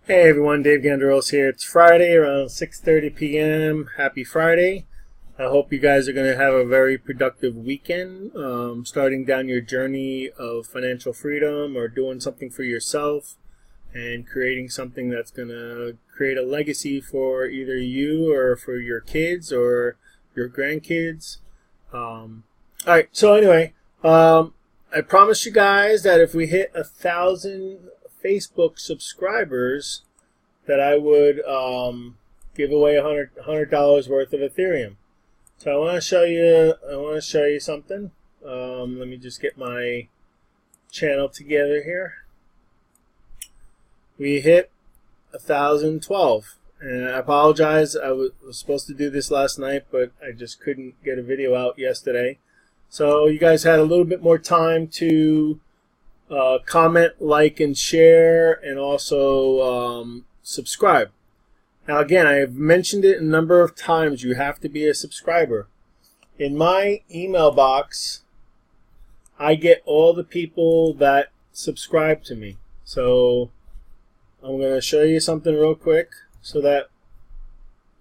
Hey everyone, Dave Gandarillas here. It's Friday around 6:30 p.m. Happy Friday. I hope you guys are going to have a very productive weekend, starting down your journey of financial freedom or doing something for yourself and creating something that's going to create a legacy for either you or for your kids or your grandkids. Alright, so anyway, I promised you guys that if we hit 1,000 Facebook subscribers, that I would give away $100 worth of Ethereum. So I want to show you something. Let me just get my channel together here. We hit 1,012, and I apologize. I was supposed to do this last night, but I just couldn't get a video out yesterday. So you guys had a little bit more time to comment, like, and share, and also subscribe. Now again, I have mentioned it a number of times, you have to be a subscriber. In my email box, I get all the people that subscribe to me. So I'm going to show you something real quick so that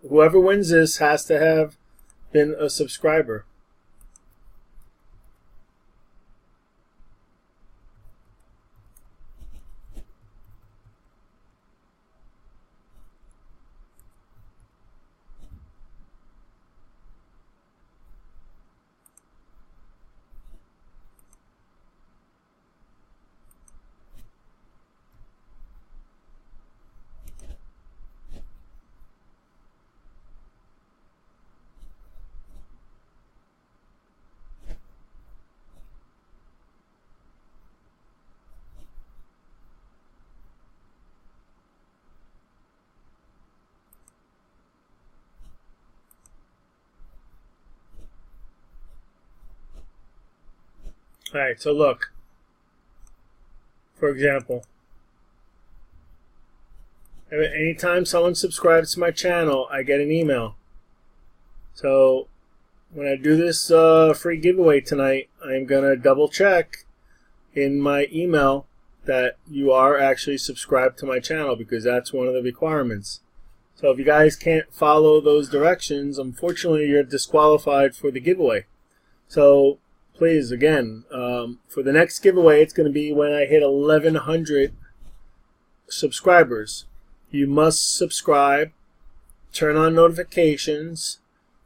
whoever wins this has to have been a subscriber. Alright, so look, for example, anytime someone subscribes to my channel, I get an email. So when I do this free giveaway tonight, I'm going to double check in my email that you are actually subscribed to my channel, because that's one of the requirements. So if you guys can't follow those directions, unfortunately you're disqualified for the giveaway. So please, again, for the next giveaway, it's going to be when I hit 1,100 subscribers. You must subscribe, turn on notifications,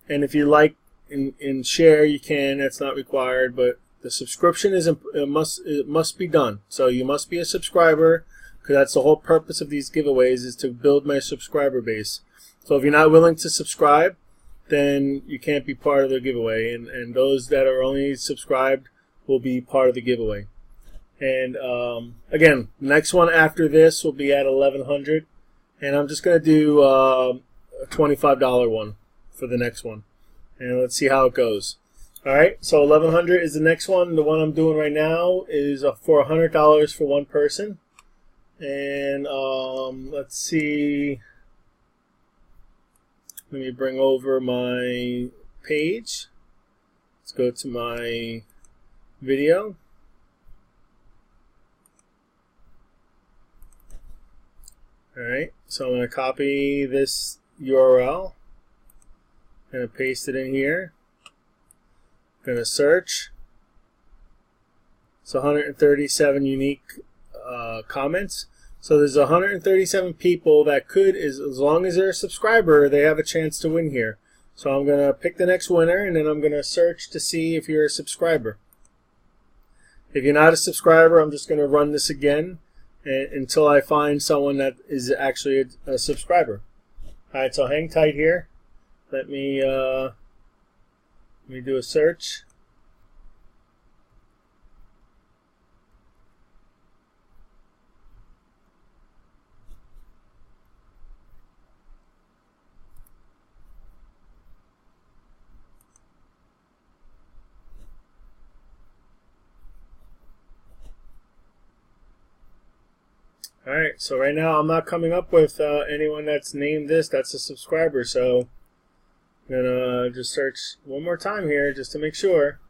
and if you like and share, you can. That's not required, but the subscription it must be done. So you must be a subscriber, because that's the whole purpose of these giveaways, is to build my subscriber base. So if you're not willing to subscribe, then you can't be part of the giveaway, and those that are only subscribed will be part of the giveaway. And again, next one after this will be at 1,100, and I'm just going to do a $25 one for the next one, and let's see how it goes. Alright, so 1,100 is the next one. The one I'm doing right now is for $100 for one person. And let's see. Let me bring over my page. Let's go to my video. Alright, so I'm going to copy this URL. I'm going to paste it in here. I'm going to search. It's 137 unique comments. So there's 137 people that could, as long as they're a subscriber, they have a chance to win here. So I'm going to pick the next winner, and then I'm going to search to see if you're a subscriber. If you're not a subscriber, I'm just going to run this again until I find someone that is actually a subscriber. Alright, so hang tight here. Let me do a search. Alright, so right now I'm not coming up with anyone that's named this that's a subscriber, so I'm going to just search one more time here just to make sure.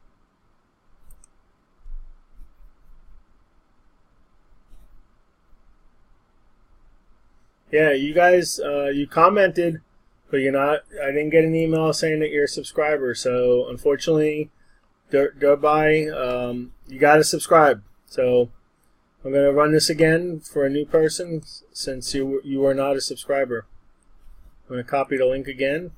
Yeah, you guys, you commented, but you're not. I didn't get an email saying that you're a subscriber. So unfortunately, thereby, you got to subscribe. So I'm going to run this again for a new person since you are not a subscriber. I'm going to copy the link again.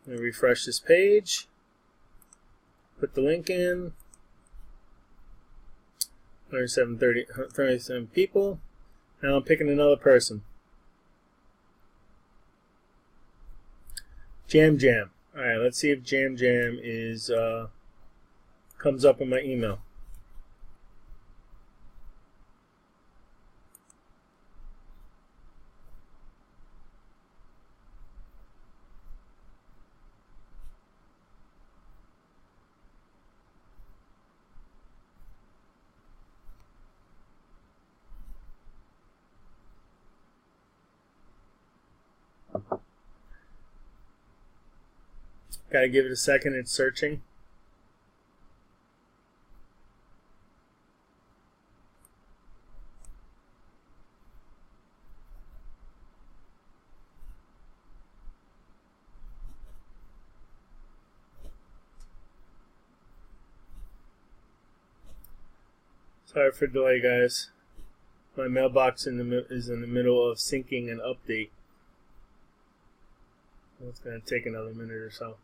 I'm going to refresh this page. Put the link in. 137 people. Now I'm picking another person. Jam Jam. Alright, let's see if Jam Jam is comes up in my email. Gotta give it a second, it's searching. Sorry for the delay, guys. My mailbox is in the middle of syncing an update. It's going to take another minute or so.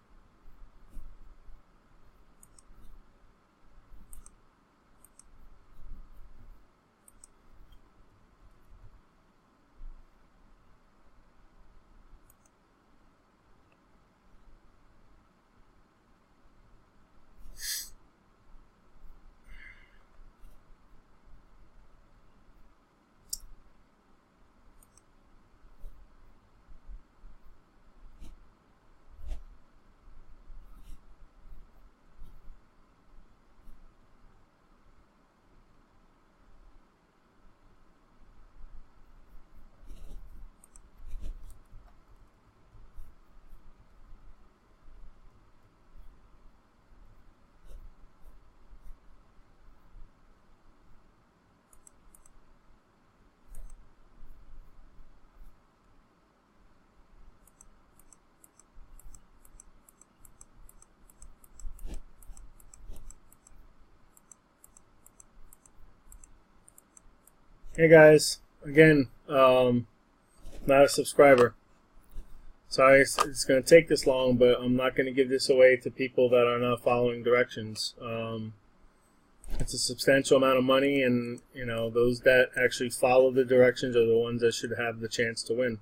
Hey guys, again, not a subscriber. Sorry it's going to take this long, but I'm not going to give this away to people that are not following directions. It's a substantial amount of money, and those that actually follow the directions are the ones that should have the chance to win.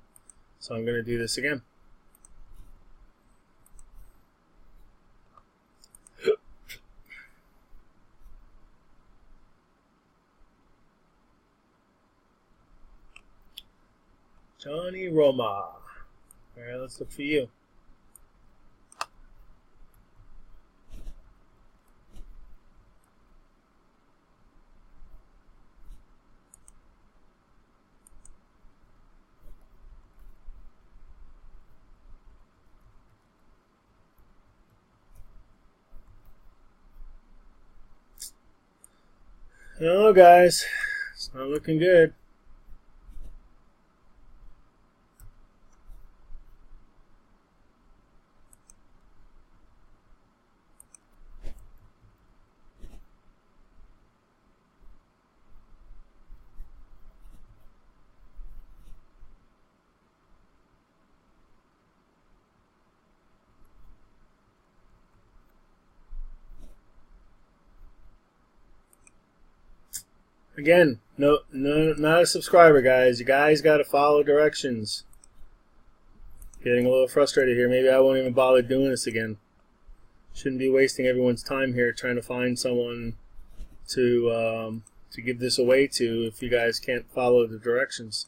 So I'm going to do this again. Johnny Roma. Alright, let's look for you. Oh, guys, it's not looking good. Again, no, not a subscriber, guys. You guys got to follow directions. Getting a little frustrated here. Maybe I won't even bother doing this again. Shouldn't be wasting everyone's time here trying to find someone to give this away to if you guys can't follow the directions.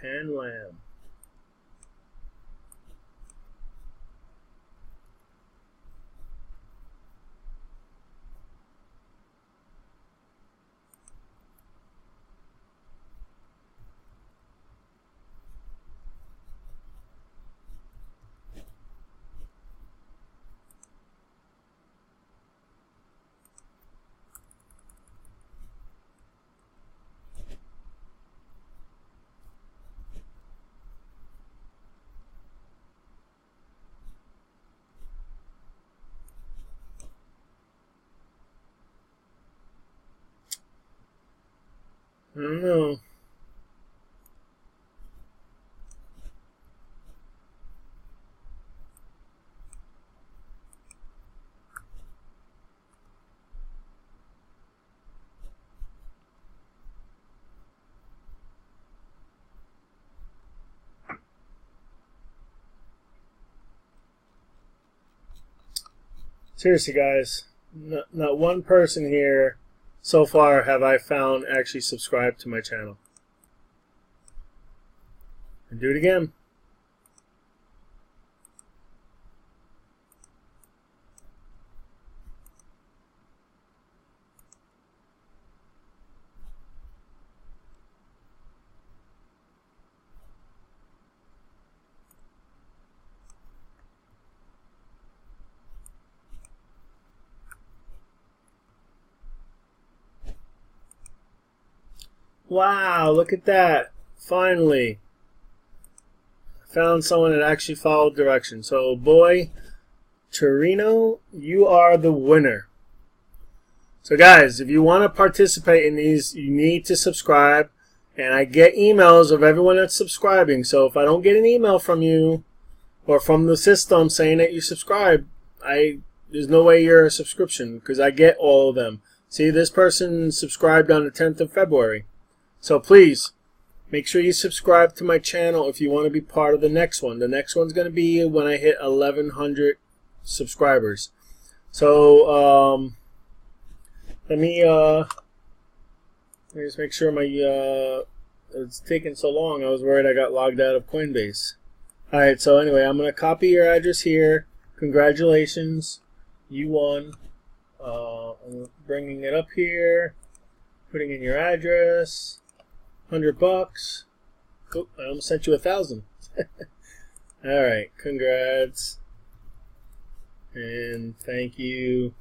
Pan Lamb. don't know. Seriously, guys, not one person here so far have I found actually subscribed to my channel. And do it again. Wow, look at that. Finally. Found someone that actually followed directions. So, boy, Torino, you are the winner. So, guys, if you want to participate in these, you need to subscribe. And I get emails of everyone that's subscribing. So, if I don't get an email from you or from the system saying that you subscribe, there's no way you're a subscription because I get all of them. See, this person subscribed on the 10th of February. So please, make sure you subscribe to my channel if you want to be part of the next one. The next one's going to be when I hit 1,100 subscribers. So, let me just make sure my, it's taking so long. I was worried I got logged out of Coinbase. Alright, so anyway, I'm going to copy your address here. Congratulations. You won. I'm bringing it up here. Putting in your address. $100. Oh, I almost sent you 1,000. Alright, congrats. And thank you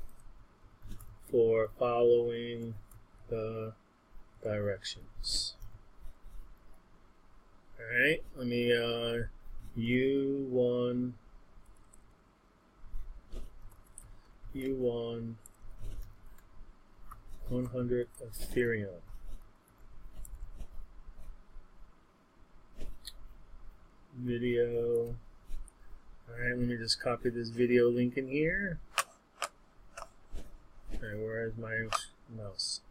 for following the directions. Alright, let me, you won 100 Ethereum. Video. Alright, let me just copy this video link in here. Alright, where is my mouse?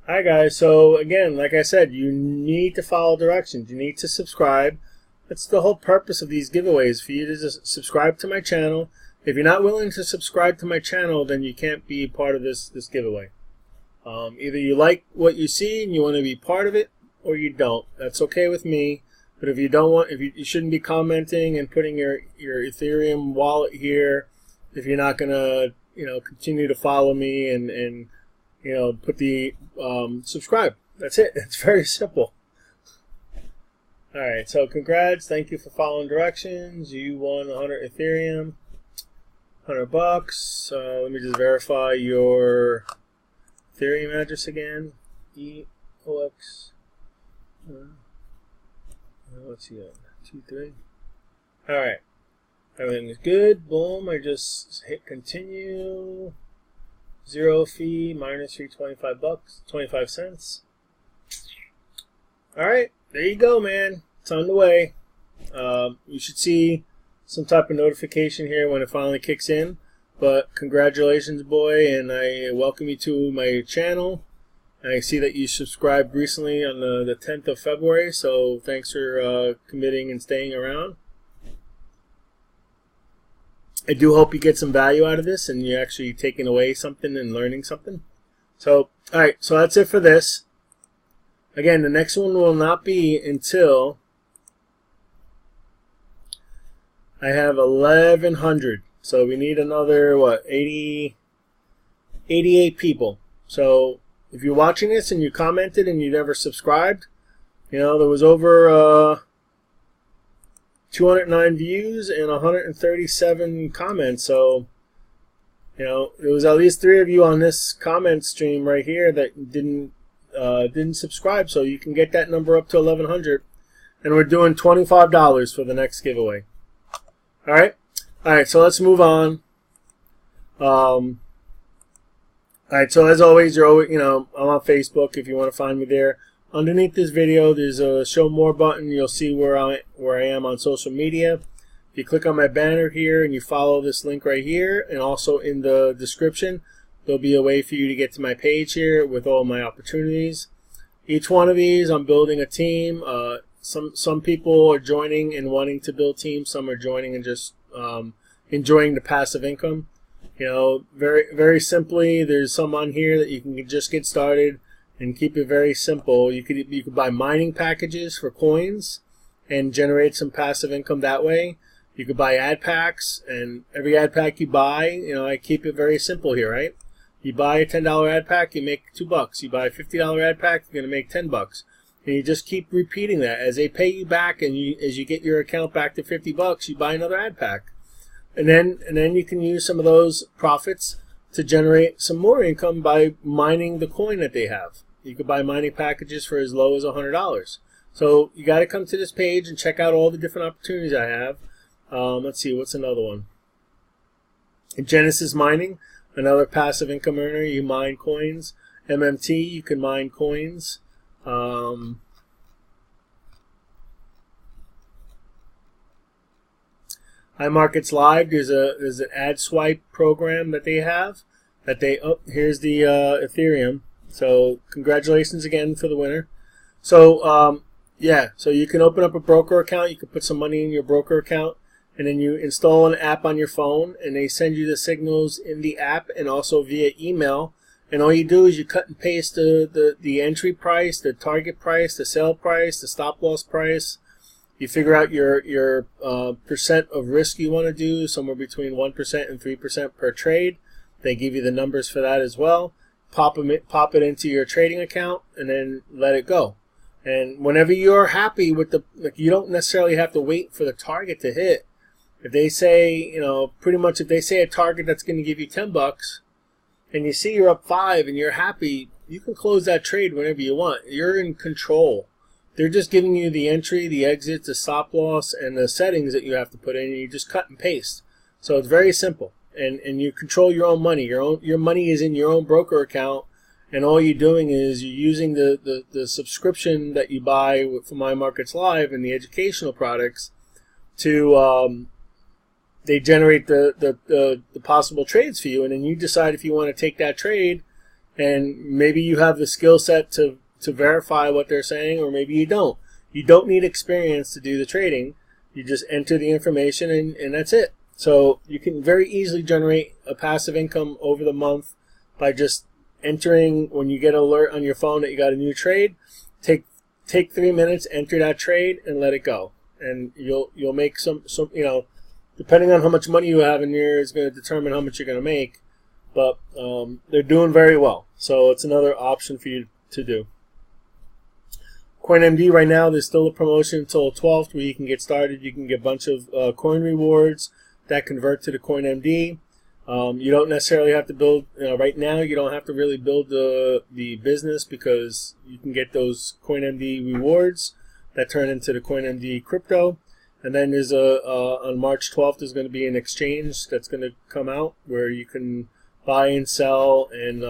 Hi guys, so again, like I said, you need to follow directions. You need to subscribe. That's the whole purpose of these giveaways, for you to just subscribe to my channel. If you're not willing to subscribe to my channel, then you can't be part of this giveaway. Either you like what you see and you want to be part of it, or you don't. That's okay with me. But if you don't want, you shouldn't be commenting and putting your Ethereum wallet here if you're not gonna, continue to follow me and put the subscribe. That's it. It's very simple. All right. So congrats. Thank you for following directions. You won 100 Ethereum. $100. Let me just verify your Ethereum address again. EOX. Let's see that. 23. All right. Everything is good. Boom. I just hit continue. Zero fee. Minus $325. 25 cents. All right. There you go, man. It's on the way. You should see some type of notification here when it finally kicks in. But congratulations, boy, and I welcome you to my channel. I see that you subscribed recently on the 10th of February, so thanks for committing and staying around. I do hope you get some value out of this and you're actually taking away something and learning something. So, alright, so that's it for this. Again, the next one will not be until I have 1,100. So we need another, 88 people. So if you're watching this and you commented and you never subscribed, there was over 209 views and 137 comments. So, there was at least 3 of you on this comment stream right here that didn't subscribe. So you can get that number up to 1,100. And we're doing $25 for the next giveaway. All right. All right, so let's move on. All right, so as always, I'm on Facebook if you want to find me there. Underneath this video, there's a show more button. You'll see where I am on social media. If you click on my banner here and you follow this link right here, and also in the description, there'll be a way for you to get to my page here with all my opportunities. Each one of these, I'm building a team. Some people are joining and wanting to build teams. Some are joining and just enjoying the passive income. Very, very simply, there's some on here that you can just get started and keep it very simple. You could buy mining packages for coins and generate some passive income that way. You could buy ad packs, and every ad pack you buy, I keep it very simple here, right? You buy a $10 ad pack, you make $2. You buy a $50 ad pack, you're going to make $10. And you just keep repeating that. As they pay you back, and as you get your account back to $50, you buy another ad pack. And then you can use some of those profits to generate some more income by mining the coin that they have. You could buy mining packages for as low as $100. So you got to come to this page and check out all the different opportunities I have. Let's see, what's another one? Genesis Mining, another passive income earner. You mine coins. MMT, you can mine coins. iMarkets Live, there's an ad swipe program that they have. Here's the Ethereum. So congratulations again for the winner. So so you can open up a broker account. You can put some money in your broker account, and then you install an app on your phone, and they send you the signals in the app and also via email. And all you do is you cut and paste the entry price, the target price, the sale price, the stop loss price. You figure out your percent of risk you want to do, somewhere between 1% and 3% per trade. They give you the numbers for that as well. Pop it into your trading account, and then let it go. And whenever you're happy with you don't necessarily have to wait for the target to hit. If they say, pretty much if they say a target that's going to give you $10, and you see you're up 5 and you're happy, you can close that trade whenever you want. You're in control. They're just giving you the entry, the exit, the stop loss, and the settings that you have to put in, and you just cut and paste. So it's very simple. And you control your own money. Your money is in your own broker account, and all you're doing is you're using the subscription that you buy from iMarkets Live and the educational products to they generate the possible trades for you, and then you decide if you want to take that trade, and maybe you have the skill set to verify what they're saying, or maybe you don't. You don't need experience to do the trading. You just enter the information, and that's it. So you can very easily generate a passive income over the month by just entering. When you get an alert on your phone that you got a new trade, take 3 minutes, enter that trade, and let it go. And you'll make some depending on how much money you have in here is going to determine how much you're going to make. But they're doing very well. So it's another option for you to do. CoinMD right now, there's still a promotion until 12th where you can get started. You can get a bunch of coin rewards that convert to the CoinMD. You don't necessarily have to build, right now you don't have to really build the business, because you can get those CoinMD rewards that turn into the CoinMD crypto. And then there's on March 12th, there's going to be an exchange that's going to come out where you can buy and sell and,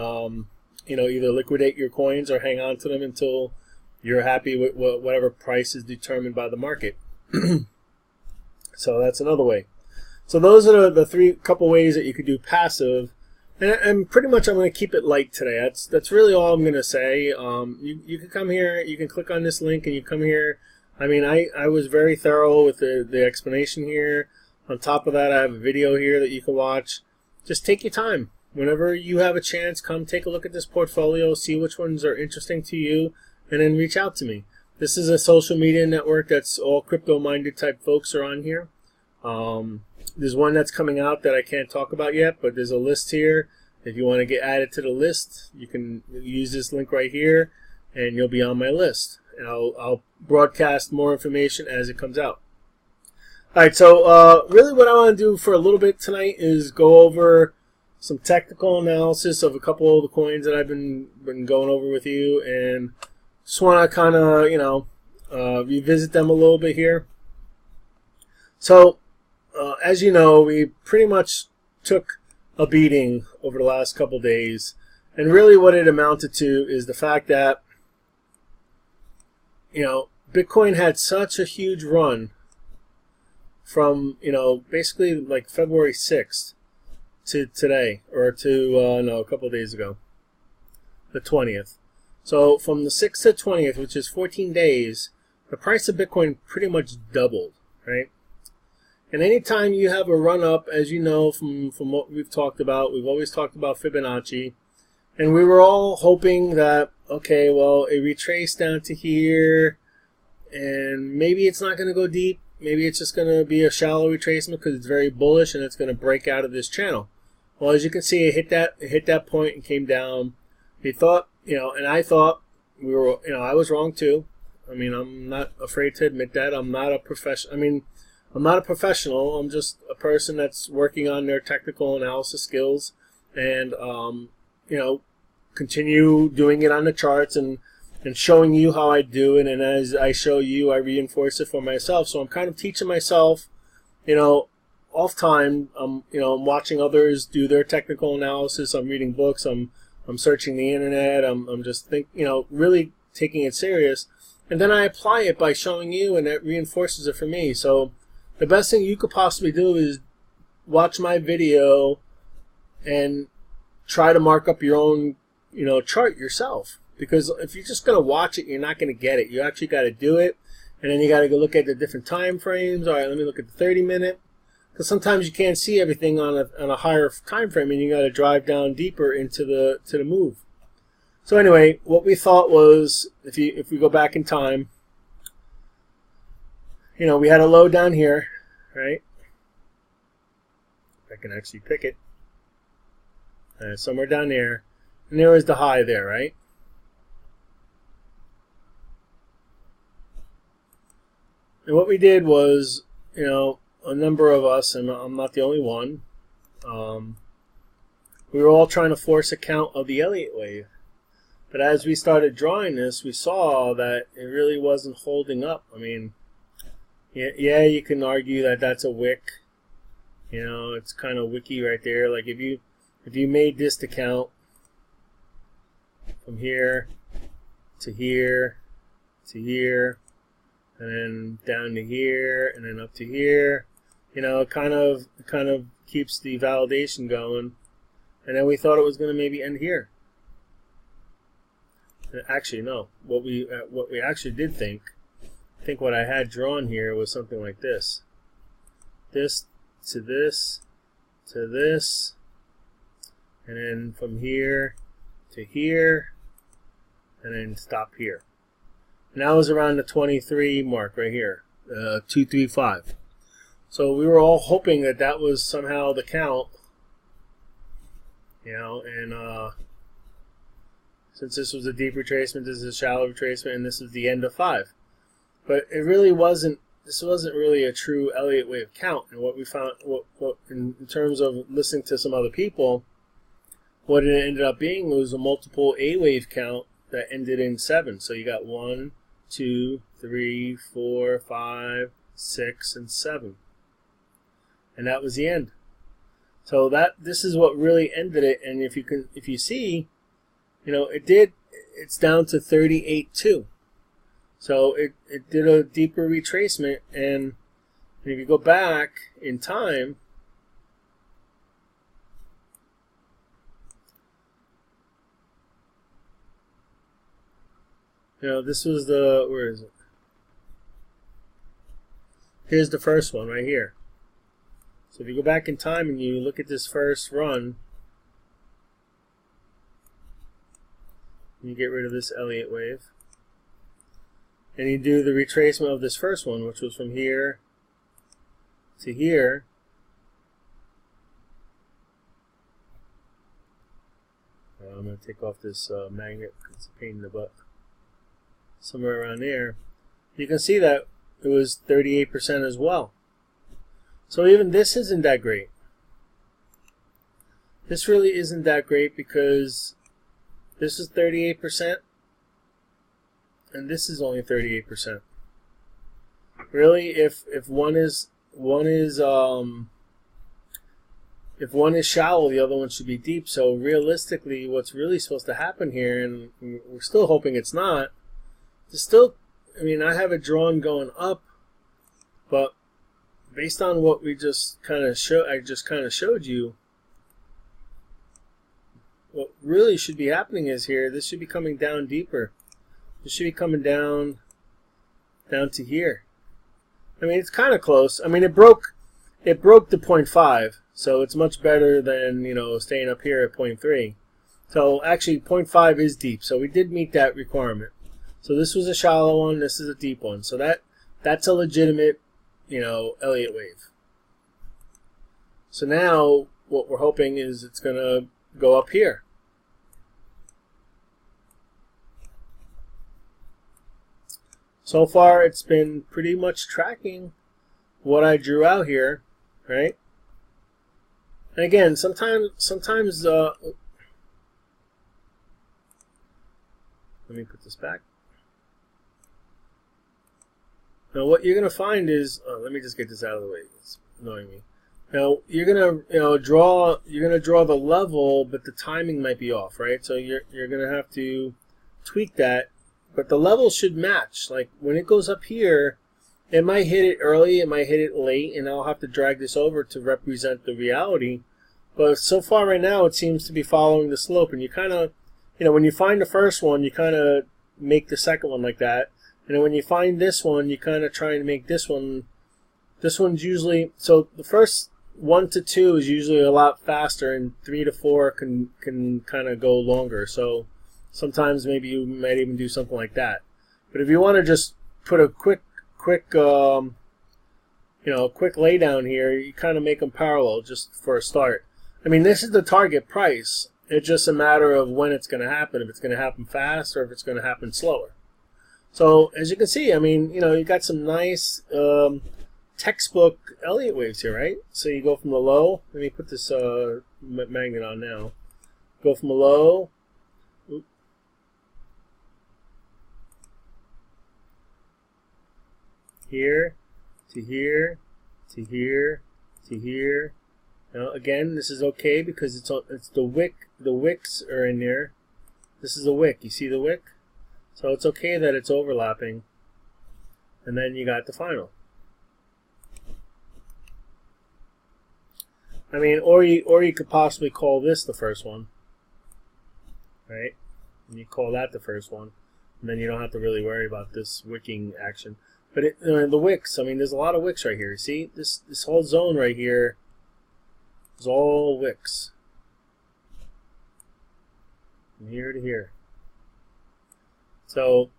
either liquidate your coins or hang on to them until you're happy with whatever price is determined by the market. So that's another way. So those are the couple ways that you could do passive, and pretty much I'm going to keep it light today. That's really all I'm going to say. You can come here, you can click on this link, and you come here. I mean, I was very thorough with the explanation here. On top of that, I have a video here that you can watch. Just take your time. Whenever you have a chance, come take a look at this portfolio, see which ones are interesting to you, and then reach out to me. This is a social media network that's all crypto-minded type folks are on here. There's one that's coming out that I can't talk about yet, but there's a list here. If you want to get added to the list, you can use this link right here, and you'll be on my list. And I'll broadcast more information as it comes out. All right, so really what I want to do for a little bit tonight is go over some technical analysis of a couple of the coins that I've been going over with you, and just want to kind of, revisit them a little bit here. So as you know, we pretty much took a beating over the last couple days, and really what it amounted to is the fact that, you know, Bitcoin had such a huge run from, you know, basically like February 6th to today, or to no, a couple of days ago, the 20th. So from the 6th to 20th, which is 14 days, the price of Bitcoin pretty much doubled, right? And anytime you have a run up, as you know from what we've talked about, we've always talked about Fibonacci, and we were all hoping that, okay, well, it retraced down to here, and maybe it's not going to go deep. Maybe it's just going to be a shallow retracement because it's very bullish and it's going to break out of this channel. Well, as you can see, it hit that point and came down. We thought, you know, and I thought we were, you know, I was wrong too. I mean, I'm not afraid to admit that. I'm not a professional. I mean, I'm not a professional. I'm just a person that's working on their technical analysis skills, and you know, continue doing it on the charts and showing you how I do it. And as I show you, I reinforce it for myself. So I'm kind of teaching myself, you know, off time. You know, I'm watching others do their technical analysis. I'm reading books. I'm searching the internet. I'm just you know, really taking it serious. And then I apply it by showing you, and it reinforces it for me. So the best thing you could possibly do is watch my video and try to mark up your own, you know, chart yourself. Because if you're just going to watch it, you're not going to get it. You actually got to do it, and then you got to go look at the different time frames. All right, let me look at the 30-minute. Because sometimes you can't see everything on a higher time frame, and you got to drive down deeper into the move. So anyway, what we thought was, if we go back in time, you know, we had a low down here, right? I can actually pick it. Somewhere down there, and there was the high there, right? And what we did was, you know, a number of us, and I'm not the only one, we were all trying to force a count of the Elliot Wave. But as we started drawing this, we saw that it really wasn't holding up. I mean, yeah, you can argue that that's a wick. You know, it's kind of wicky right there. Like if you made this to count from here to here to here, and then down to here, and then up to here, you know, it kind of keeps the validation going. And then we thought it was going to maybe end here. Actually, no. What we actually did think, I think what I had drawn here was something like this. This to this to this, and then from here to here, and then stop here. And that was around the 23 mark right here, 235. So we were all hoping that that was somehow the count, you know, and since this was a deep retracement, this is a shallow retracement, and this is the end of 5. But it really wasn't. This wasn't really a true Elliott wave count. And what we found, what in terms of listening to some other people, what it ended up being was a multiple A wave count that ended in 7. So you got 1, 2, 3, 4, 5, 6, and 7, and that was the end. So this is what really ended it. And if you see, you know, it's down to 38.2. So it did a deeper retracement, and if you go back in time, you know, this was the, where is it? Here's the first one right here. So if you go back in time and you look at this first run, you get rid of this Elliott wave, and you do the retracement of this first one, which was from here to here. I'm going to take off this magnet because it's a pain in the butt. Somewhere around there. You can see that it was 38% as well. So even this isn't that great. This really isn't that great because this is 38%, and this is only 38%. Really, if one is if one is shallow, the other one should be deep. So realistically, what's really supposed to happen here, and we're still hoping it's not, it's still, I mean, I have it drawn going up, but based on what we just kind of showed you, what really should be happening is here, this should be coming down deeper. This should be coming down to here. I mean, it's kind of close. I mean, it broke the 0.5, so it's much better than, staying up here at 0.3. So actually 0.5 is deep, so we did meet that requirement. So this was a shallow one, this is a deep one. So that's a legitimate, Elliot wave. So now what we're hoping is it's going to go up here. So far it's been pretty much tracking what I drew out here, right? And again, sometimes let me put this back. Now what you're going to find is, let me just get this out of the way, it's annoying me. Now you're going to draw the level, but the timing might be off, right? So you're going to have to tweak that, but the level should match. Like when it goes up here, it might hit it early, it might hit it late, and I'll have to drag this over to represent the reality. But so far right now, it seems to be following the slope, and you kind of, when you find the first one, you kind of make the second one like that. And then when you find this one, you kind of try and make this one. This one's usually, so the first 1 to 2 is usually a lot faster, and 3 to 4 can kind of go longer. So sometimes maybe you might even do something like that. But if you want to just put a quick lay down here, you kind of make them parallel just for a start. I mean, this is the target price. It's just a matter of when it's going to happen, if it's going to happen fast or if it's going to happen slower. So as you can see, I mean, you got some nice textbook Elliot waves here, right? So you go from the low. Let me put this magnet on now. Go from a low. Here to here to here to here. Now again, this is okay because it's the wick. The wicks are in there. This is a wick. You see the wick? So it's okay that it's overlapping. And then you got the final. I mean, or you could possibly call this the first one, right? And you call that the first one, and then you don't have to really worry about this wicking action. But the wicks, I mean, there's a lot of wicks right here. See, this whole zone right here is all wicks, from here to here. So,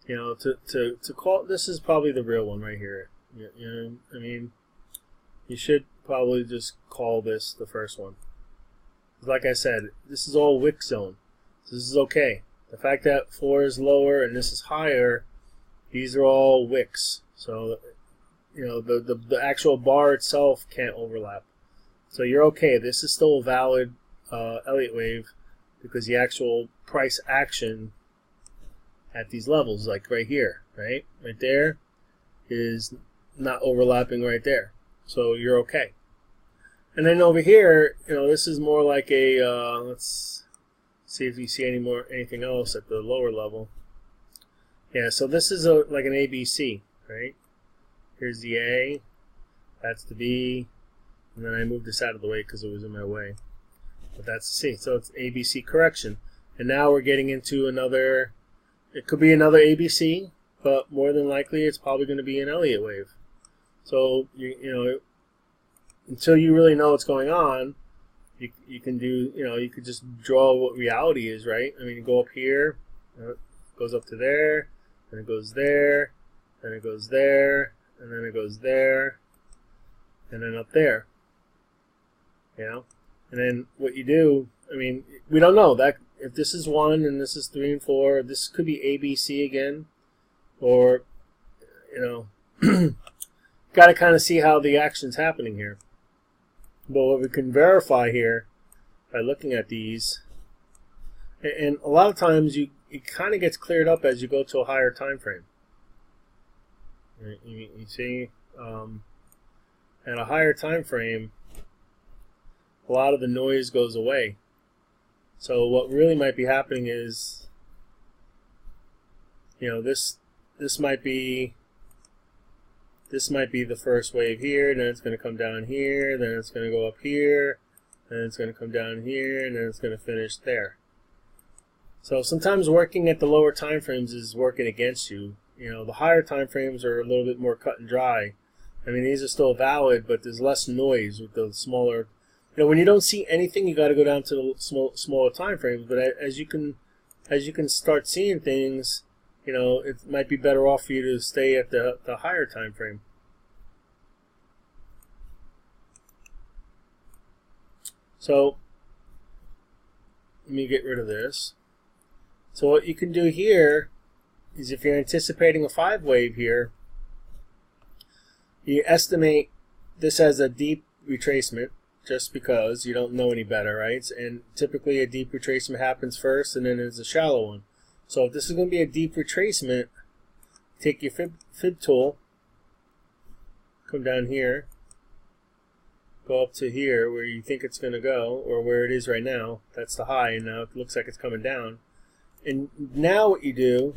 to call, this is probably the real one right here. I mean, you should probably just call this the first one. Like I said, this is all wick zone. So this is okay. The fact that 4 is lower and this is higher, these are all wicks. So, the actual bar itself can't overlap. So you're okay. This is still a valid Elliot wave because the actual price action at these levels, like right here, right there, is not overlapping right there. So you're okay. And then over here, this is more like a, let's see if you see anything else at the lower level. Yeah, so this is like an ABC, right? Here's the A, that's the B, and then I moved this out of the way because it was in my way. But that's the C. So it's ABC correction. And now we're getting into another, it could be another ABC, but more than likely it's probably going to be an Elliot wave. So, until you really know what's going on, you can do, you could just draw what reality is, right? I mean, you go up here, it goes up to there, and it goes there, and it goes there, and then it goes there, and then up there. And then what you do, I mean, we don't know that if this is 1 and this is 3 and 4, this could be ABC again, or got to kind of see how the action's happening here. But what we can verify here by looking at these, and a lot of times it kind of gets cleared up as you go to a higher time frame. Right? You see, at a higher time frame, a lot of the noise goes away. So what really might be happening is, this might be the first wave here, then it's going to come down here, then it's going to go up here, then it's going to come down here, and then it's going to finish there. So sometimes working at the lower time frames is working against you. The higher time frames are a little bit more cut and dry. I mean, these are still valid, but there's less noise with the smaller. When you don't see anything, you got to go down to the smaller time frames. But as you can start seeing things, it might be better off for you to stay at the higher time frame. So let me get rid of this. So what you can do here is, if you're anticipating a 5 wave here, you estimate this as a deep retracement, just because you don't know any better, right? And typically a deep retracement happens first, and then there's a shallow one. So if this is going to be a deep retracement, take your fib tool, come down here, go up to here where you think it's going to go, or where it is right now. That's the high, and now it looks like it's coming down. And now what you do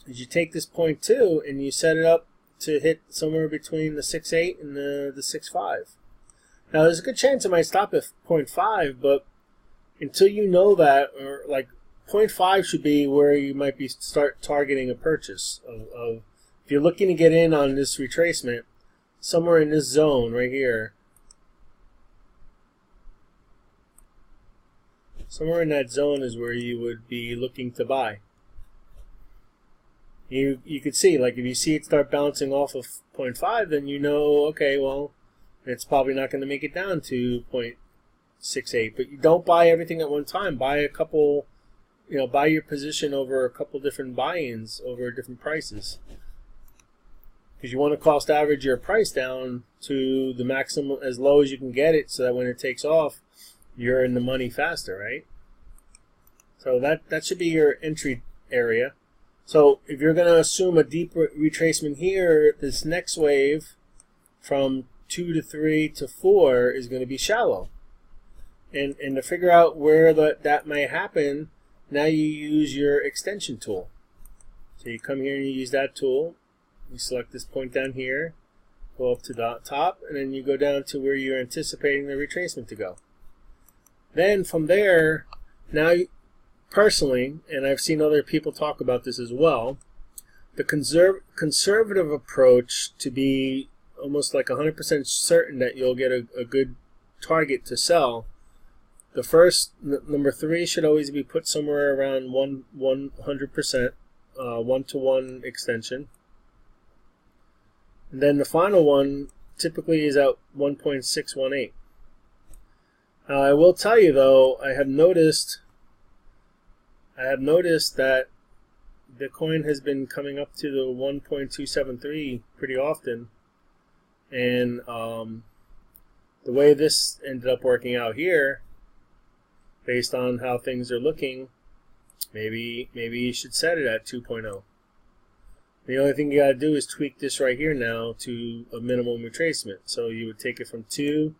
is you take this point 2 and you set it up to hit somewhere between the 6.8 and the 6.5. Now there's a good chance it might stop at 0.5, but until you know that, or like 0.5 should be where you might be start targeting a purchase of if you're looking to get in on this retracement, somewhere in this zone right here. Somewhere in that zone is where you would be looking to buy. You could see, like, if you see it start bouncing off of 0.5, then you know, okay, well, it's probably not going to make it down to 0.68. But you don't buy everything at one time. Buy a couple, buy your position over a couple different buy-ins over different prices. Because you want to cost average your price down to the maximum, as low as you can get it, so that when it takes off, you're in the money faster, right? So that should be your entry area. So if you're going to assume a deep retracement here, this next wave from 2 to 3 to 4 is going to be shallow. And to figure out where that may happen, now you use your extension tool. So you come here and you use that tool. You select this point down here, go up to the top, and then you go down to where you're anticipating the retracement to go. Then from there, now personally, and I've seen other people talk about this as well, the conservative approach to be almost like 100% certain that you'll get a good target to sell, the first, number 3, should always be put somewhere around 100%, 1-to-1 extension. And then the final one typically is at 1.618. I will tell you though, I have noticed that Bitcoin has been coming up to the 1.273 pretty often, and the way this ended up working out here, based on how things are looking, maybe you should set it at 2.0. The only thing you got to do is tweak this right here now to a minimum retracement. So you would take it from 2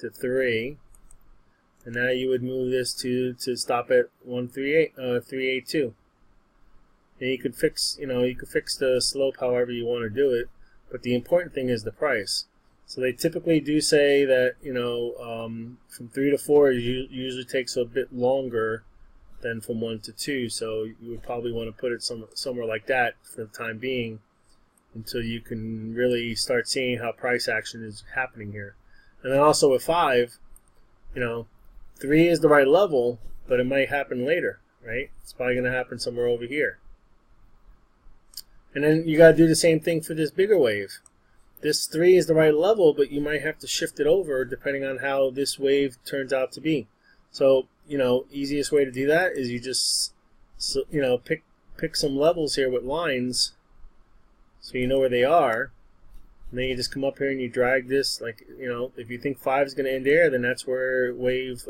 to 3. And now you would move this to stop at 382. And you could fix, the slope however you want to do it, but the important thing is the price. So they typically do say that, from 3 to 4 usually takes a bit longer than from 1 to 2. So you would probably want to put it somewhere like that for the time being, until you can really start seeing how price action is happening here. And then also with 5, 3 is the right level, but it might happen later, right? It's probably going to happen somewhere over here. And then you got to do the same thing for this bigger wave. This 3 is the right level, but you might have to shift it over depending on how this wave turns out to be. So, easiest way to do that is you just, pick some levels here with lines so you know where they are. And then you just come up here and you drag this, like, if you think 5 is going to end there, then that's where wave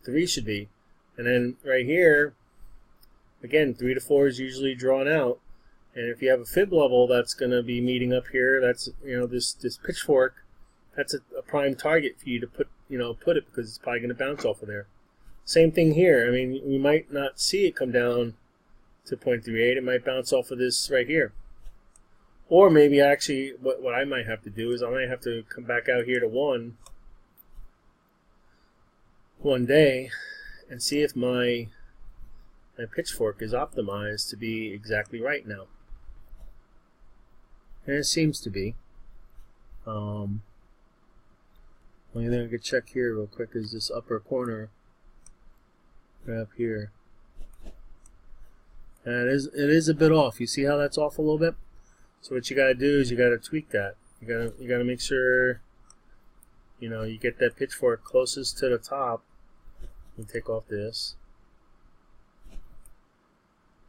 3 should be. And then right here, again, 3 to 4 is usually drawn out. And if you have a fib level that's going to be meeting up here, that's, you know, this pitchfork, that's a prime target for you to put it, because it's probably going to bounce off of there. Same thing here. I mean, we might not see it come down to 0.38. It might bounce off of this right here. Or maybe actually what I might have to do is I might have to come back out here to one day and see if my pitchfork is optimized to be exactly right now. And it seems to be. Only thing I could check here real quick is this upper corner right up here. And it is a bit off. You see how that's off a little bit? So what you got to do is you got to tweak that. You got to make sure, you know, you get that pitchfork closest to the top. You take off this.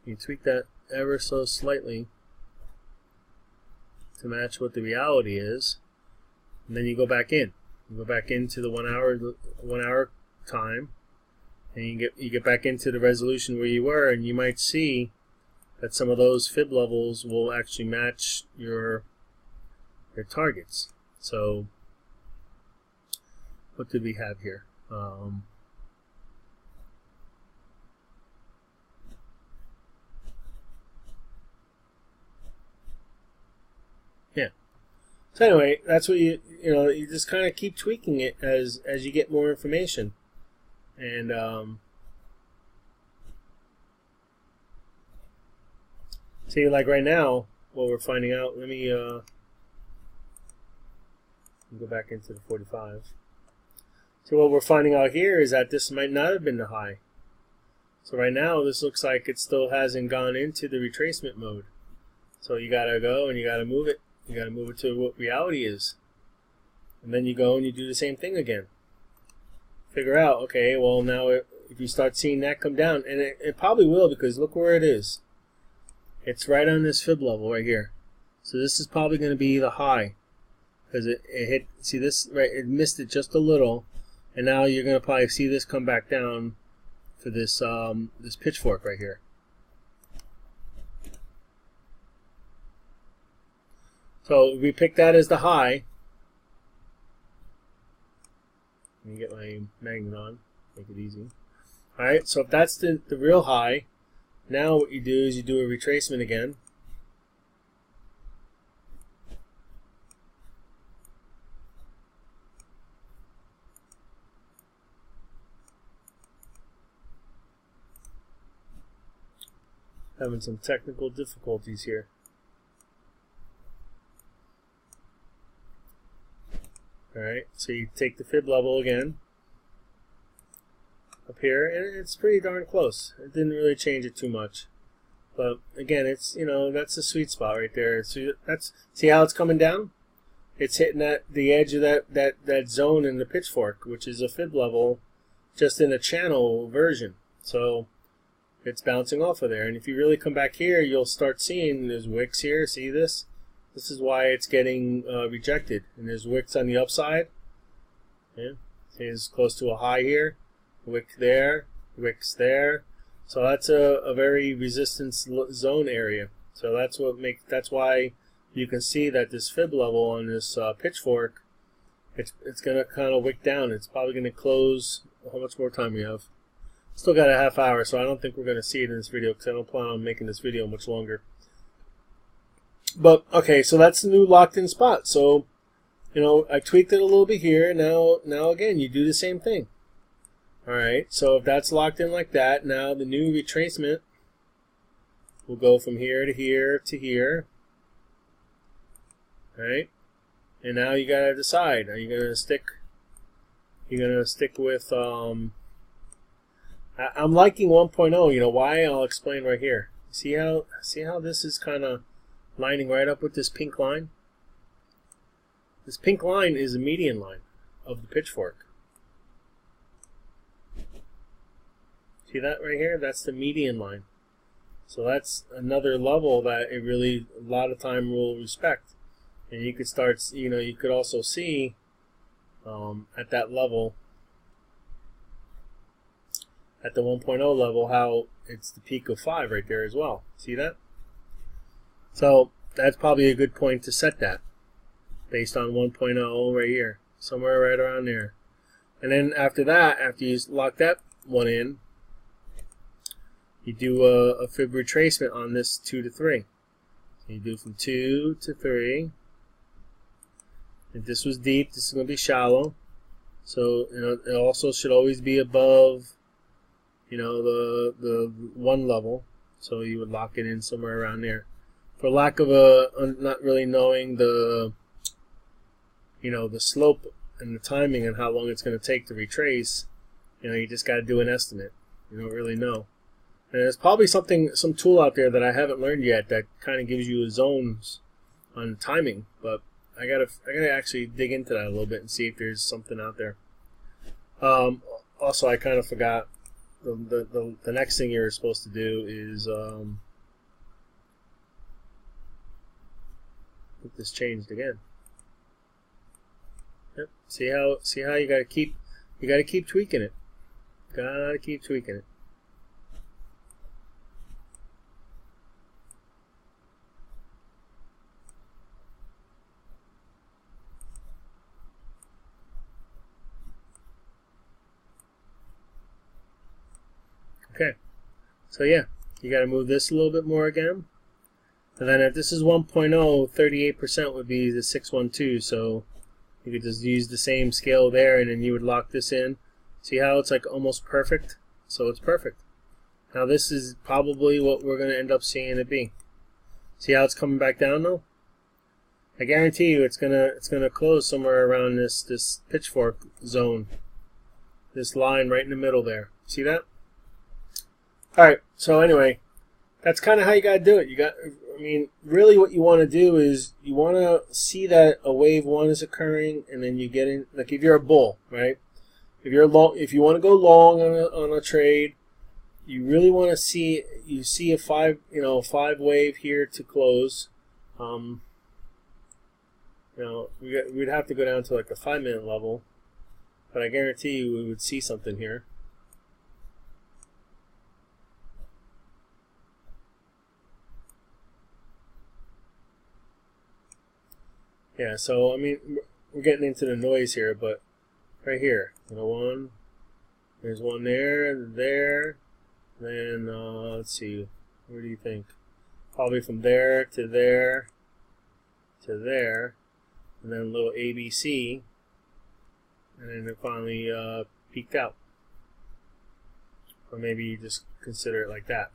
You tweak that ever so slightly to match what the reality is, and then you go back in. You go back into the 1 hour time, and you get back into the resolution where you were, and you might see that some of those fib levels will actually match your targets. So what did we have here? Yeah. So anyway, that's what you just kind of keep tweaking it as you get more information. And see, like right now, what we're finding out. Let me go back into the 45. So what we're finding out here is that this might not have been the high. So right now, this looks like it still hasn't gone into the retracement mode. So you gotta go and you gotta move it. You got to move it to what reality is. And then you go and you do the same thing again. Figure out, okay, well now if you start seeing that come down, and it probably will, because look where it is. It's right on this fib level right here. So this is probably going to be the high. Because it hit, see this, right, it missed it just a little. And now you're going to probably see this come back down for this, this pitchfork right here. So we pick that as the high. Let me get my magnet on, make it easy. Alright, so if that's the real high, now what you do is you do a retracement again. Having some technical difficulties here. Alright, so you take the fib level again up here, and it's pretty darn close. It didn't really change it too much. But again, it's, you know, that's the sweet spot right there. So that's, see how it's coming down? It's hitting the edge of that zone in the pitchfork, which is a fib level just in a channel version. So it's bouncing off of there. And if you really come back here, you'll start seeing there's wicks here. See this? This is why it's getting rejected. And there's wicks on the upside. Yeah. See, it's close to a high here. Wick there. Wicks there. So that's a very resistance zone area. So that's why you can see that this fib level on this pitchfork, it's going to kind of wick down. It's probably going to close. How much more time we have? Still got a half hour, so I don't think we're going to see it in this video because I don't plan on making this video much longer. But okay, so that's the new locked-in spot. So, you know, I tweaked it a little bit here. Now again, you do the same thing. All right. So if that's locked in like that, now the new retracement will go from here to here to here. All right. And now you gotta decide: are you gonna stick? You're gonna stick with. I'm liking 1.0. You know why? I'll explain right here. See how this is kind of lining right up with this pink line? This pink line is a median line of the pitchfork. See that right here? That's the median line. So that's another level that it really a lot of time will respect. And you could start, you know, you could also see at that level, at the 1.0 level, how it's the peak of 5 right there as well. See that? So that's probably a good point to set that based on 1.0 right here, somewhere right around there. And then after that, after you lock that one in, you do a fib retracement on this 2 to 3. So you do from 2 to 3. If this was deep, this is going to be shallow. So it also should always be above, the 1 level. So you would lock it in somewhere around there. For lack of not really knowing the slope and the timing and how long it's going to take to retrace, you just got to do an estimate. You don't really know. And there's probably some tool out there that I haven't learned yet that kind of gives you zones on timing, but I gotta actually dig into that a little bit and see if there's something out there. Also, I kind of forgot the next thing you're supposed to do is get this changed again. Yep. See how you gotta keep tweaking it. Gotta keep tweaking it. Okay, so yeah, you got to move this a little bit more again. And then if this is 1.0, 38% would be the 612, so you could just use the same scale there, and then you would lock this in. See how it's like almost perfect? So it's perfect. Now this is probably what we're going to end up seeing it be. See how it's coming back down though? I guarantee you it's gonna close somewhere around this pitchfork zone. This line right in the middle there. See that? Alright, so anyway, that's kind of how you got to do it. Really what you want to do is you want to see that a wave 1 is occurring, and then you get in, like if you're a bull, right? If you want to go long on a trade, you really want to see a 5 wave here to close. We'd have to go down to like a 5-minute level, but I guarantee you we would see something here. Yeah, so we're getting into the noise here, but right here, there's one there, then let's see, where do you think? Probably from there to there to there, and then a little ABC, and then it finally peaked out. Or maybe you just consider it like that.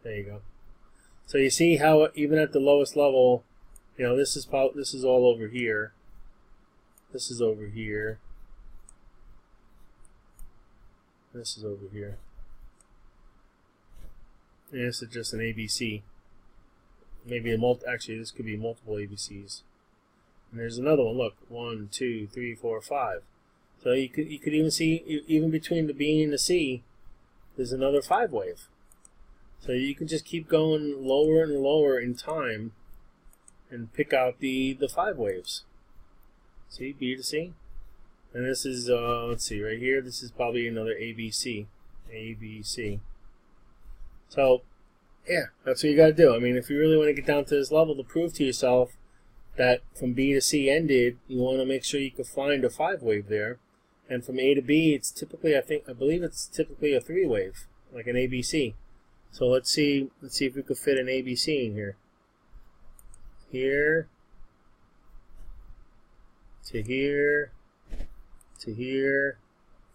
There you go. So you see how even at the lowest level, this is all over here. This is over here. This is over here. And this is just an ABC. Maybe actually this could be multiple ABCs. And there's another one. Look, 1, 2, 3, 4, 5. So you could even see even between the B and the C, there's another 5 wave. So you can just keep going lower and lower in time and pick out the 5 waves. See, B to C? And this is, let's see, right here, this is probably another ABC. ABC. So, yeah, that's what you got to do. If you really want to get down to this level to prove to yourself that from B to C ended, you want to make sure you can find a 5 wave there. And from A to B, it's typically, I believe it's typically a 3 wave, like an ABC. So let's see if we could fit an ABC in here. Here to here to here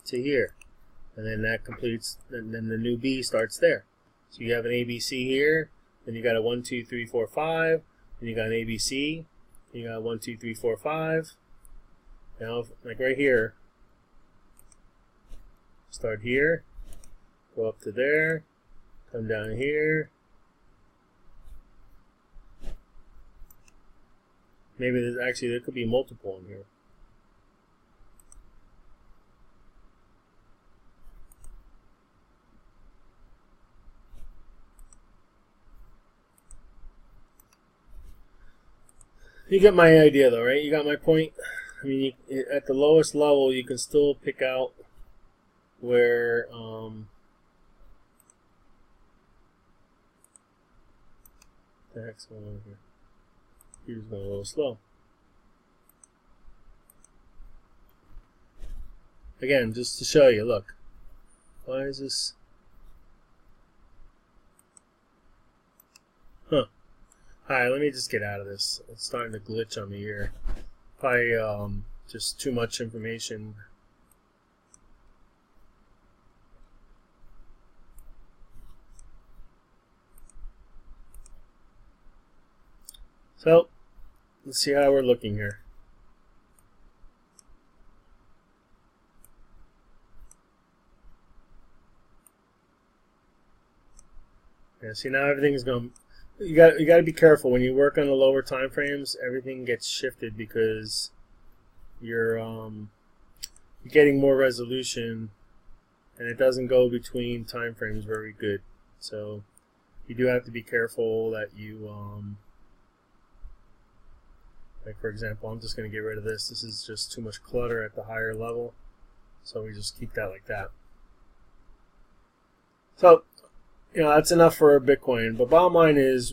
to here. And then that completes, and then the new B starts there. So you have an ABC here, then you got a 1, 2, 3, 4, 5, then you got an ABC, then you got 1, 2, 3, 4, 5. Now, like right here, start here, go up to there, come down here. Maybe there could be multiple in here. You get my idea though, right? You got my point? At the lowest level, you can still pick out where What the heck's going on here? Here's going a little slow. Again, just to show you, look. Why is this? Huh. Alright, let me just get out of this. It's starting to glitch on me here. Probably just too much information. So, let's see how we're looking here. Yeah, see, now everything's going. You got to be careful when you work on the lower time frames. Everything gets shifted because you're getting more resolution, and it doesn't go between time frames very good. So you do have to be careful that you like, for example, I'm just going to get rid of this. This is just too much clutter at the higher level, so we just keep that like that. So, you know, that's enough for Bitcoin. But bottom line is,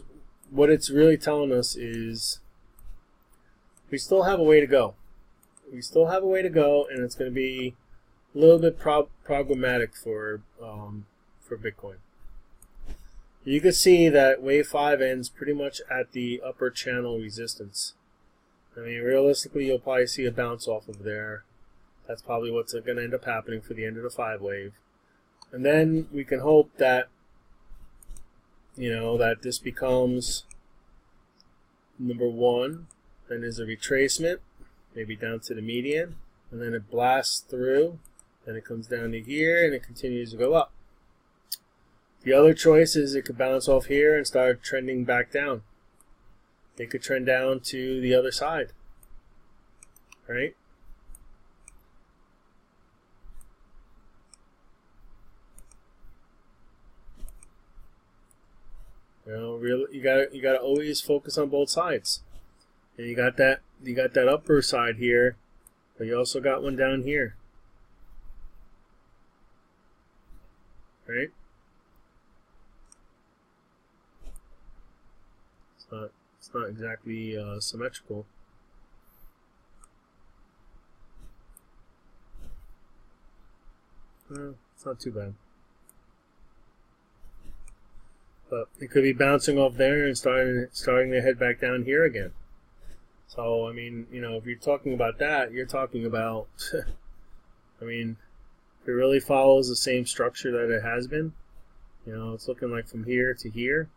what it's really telling us is we still have a way to go. We still have a way to go, and it's going to be a little bit problematic for Bitcoin. You can see that wave 5 ends pretty much at the upper channel resistance. I mean, realistically, you'll probably see a bounce off of there. That's probably what's going to end up happening for the end of the 5 wave. And then we can hope that, you know, that this becomes number 1, then there's a retracement, maybe down to the median, and then it blasts through, then it comes down to here, and it continues to go up. The other choice is it could bounce off here and start trending back down. It could trend down to the other side, right? You know, really, you gotta always focus on both sides. And you got that upper side here, but you also got one down here, right? It's not exactly symmetrical. It's not too bad. But it could be bouncing off there and starting to head back down here again. So, I mean, you know, if you're talking about that, you're talking about, I mean, if it really follows the same structure that it has been, you know, it's looking like from here to here.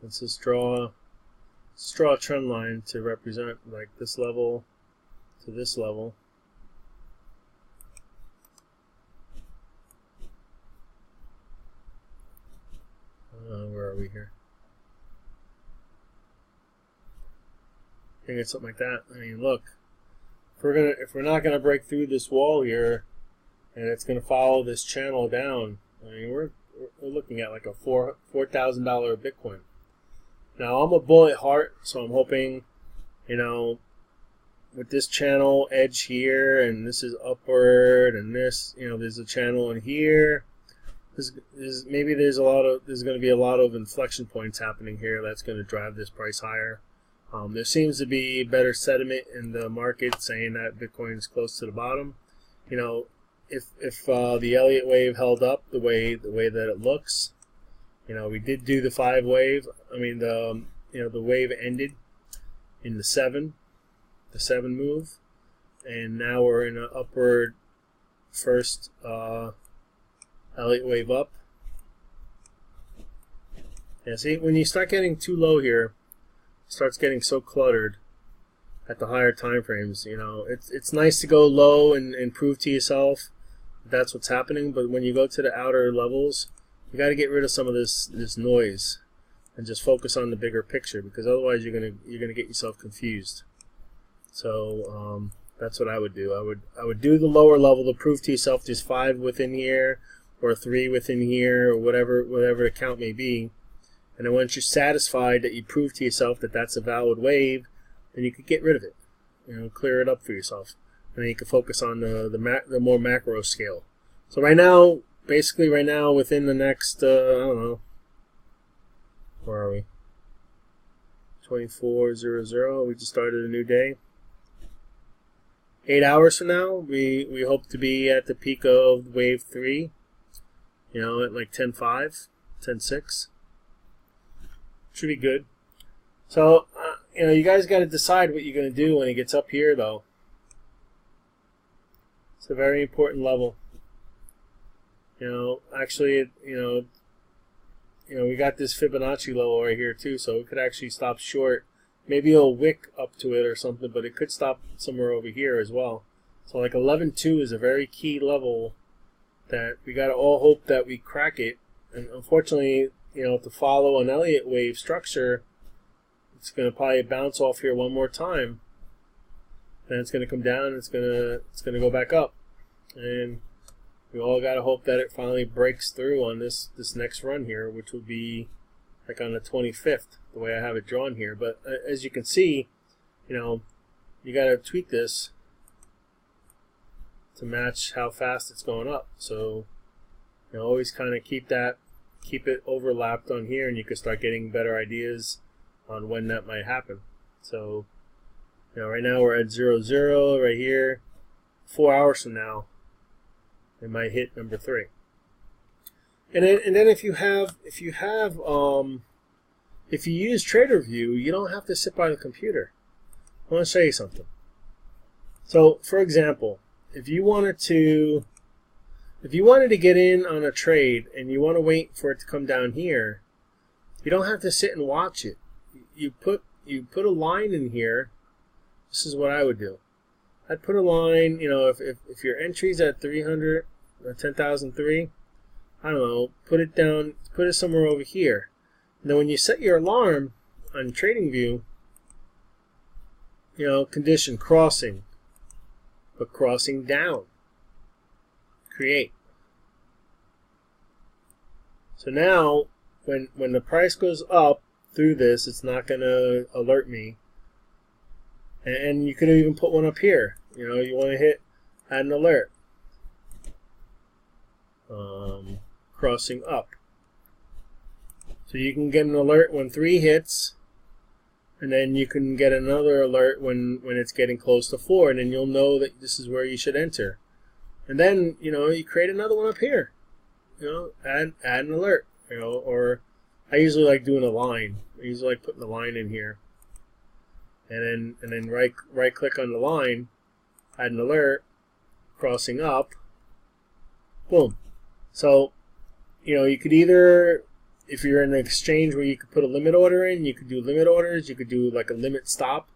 Let's just draw a trend line to represent like this level to this level. Where are we here? I think it's something like that. I mean, look, if we're not gonna break through this wall here, and it's gonna follow this channel down, I mean, we're looking at like a $4,000 Bitcoin. Now I'm a bull at heart, so I'm hoping, you know, with this channel edge here, and this is upward, and this, you know, there's a channel in here. Maybe there's going to be a lot of inflection points happening here that's going to drive this price higher. There seems to be better sentiment in the market saying that Bitcoin is close to the bottom. You know, if the Elliot Wave held up the way that it looks, you know, we did do the 5 wave. I mean, the wave ended in the 7 move, and now we're in an upward first Elliot Wave up. Yeah, see, when you start getting too low here, it starts getting so cluttered at the higher time frames. You know, it's nice to go low and prove to yourself that's what's happening, but when you go to the outer levels, you got to get rid of some of this noise and just focus on the bigger picture, because otherwise you're gonna get yourself confused. So that's what I would do. I would do the lower level to prove to yourself there's 5 within here, or 3 within here, or whatever the count may be. And then once you're satisfied that you prove to yourself that that's a valid wave, then you could get rid of it. You know, clear it up for yourself, and then you can focus on the more macro scale. So right now, basically right now, within the next I don't know, where are we? 2400. We just started a new day. 8 hours from now, we hope to be at the peak of wave 3, you know, at like 10.5, 10.6. Should be good. So, you know, you guys got to decide what you're going to do when it gets up here, though. It's a very important level. You know, actually, you know, we got this Fibonacci level right here too, so it could actually stop short. Maybe it'll wick up to it or something, but it could stop somewhere over here as well. So like 11.2 is a very key level that we got to all hope that we crack it. And unfortunately, you know, to follow an Elliot Wave structure, it's going to probably bounce off here one more time. Then it's going to come down and it's going to go back up. And we all got to hope that it finally breaks through on this next run here, which will be like on the 25th, the way I have it drawn here. But as you can see, you know, you got to tweak this to match how fast it's going up. So, you know, always kind of keep it overlapped on here, and you can start getting better ideas on when that might happen. So, you know, right now we're at 0.0 right here. 4 hours from now, it might hit number 3. And then if you use TraderView, you don't have to sit by the computer. I want to show you something. So, for example, if you wanted to get in on a trade and you want to wait for it to come down here, you don't have to sit and watch it. You put a line in here. This is what I would do. I'd put a line, you know, if your entry's at 300, 10,003, I don't know, put it down, put it somewhere over here. And then when you set your alarm on TradingView, you know, condition crossing, but crossing down, create. So now, when the price goes up through this, it's not going to alert me. And you could even put one up here. You know, you want to hit add an alert. Crossing up. So you can get an alert when 3 hits, and then you can get another alert when it's getting close to 4, and then you'll know that this is where you should enter. And then, you know, you create another one up here. You know, add an alert. You know, or I usually like doing a line. I usually like putting the line in here. And then right click on the line, add an alert, crossing up, boom. So, you know, you could either, if you're in an exchange where you could put a limit order in, you could do limit orders. You could do like a limit stop,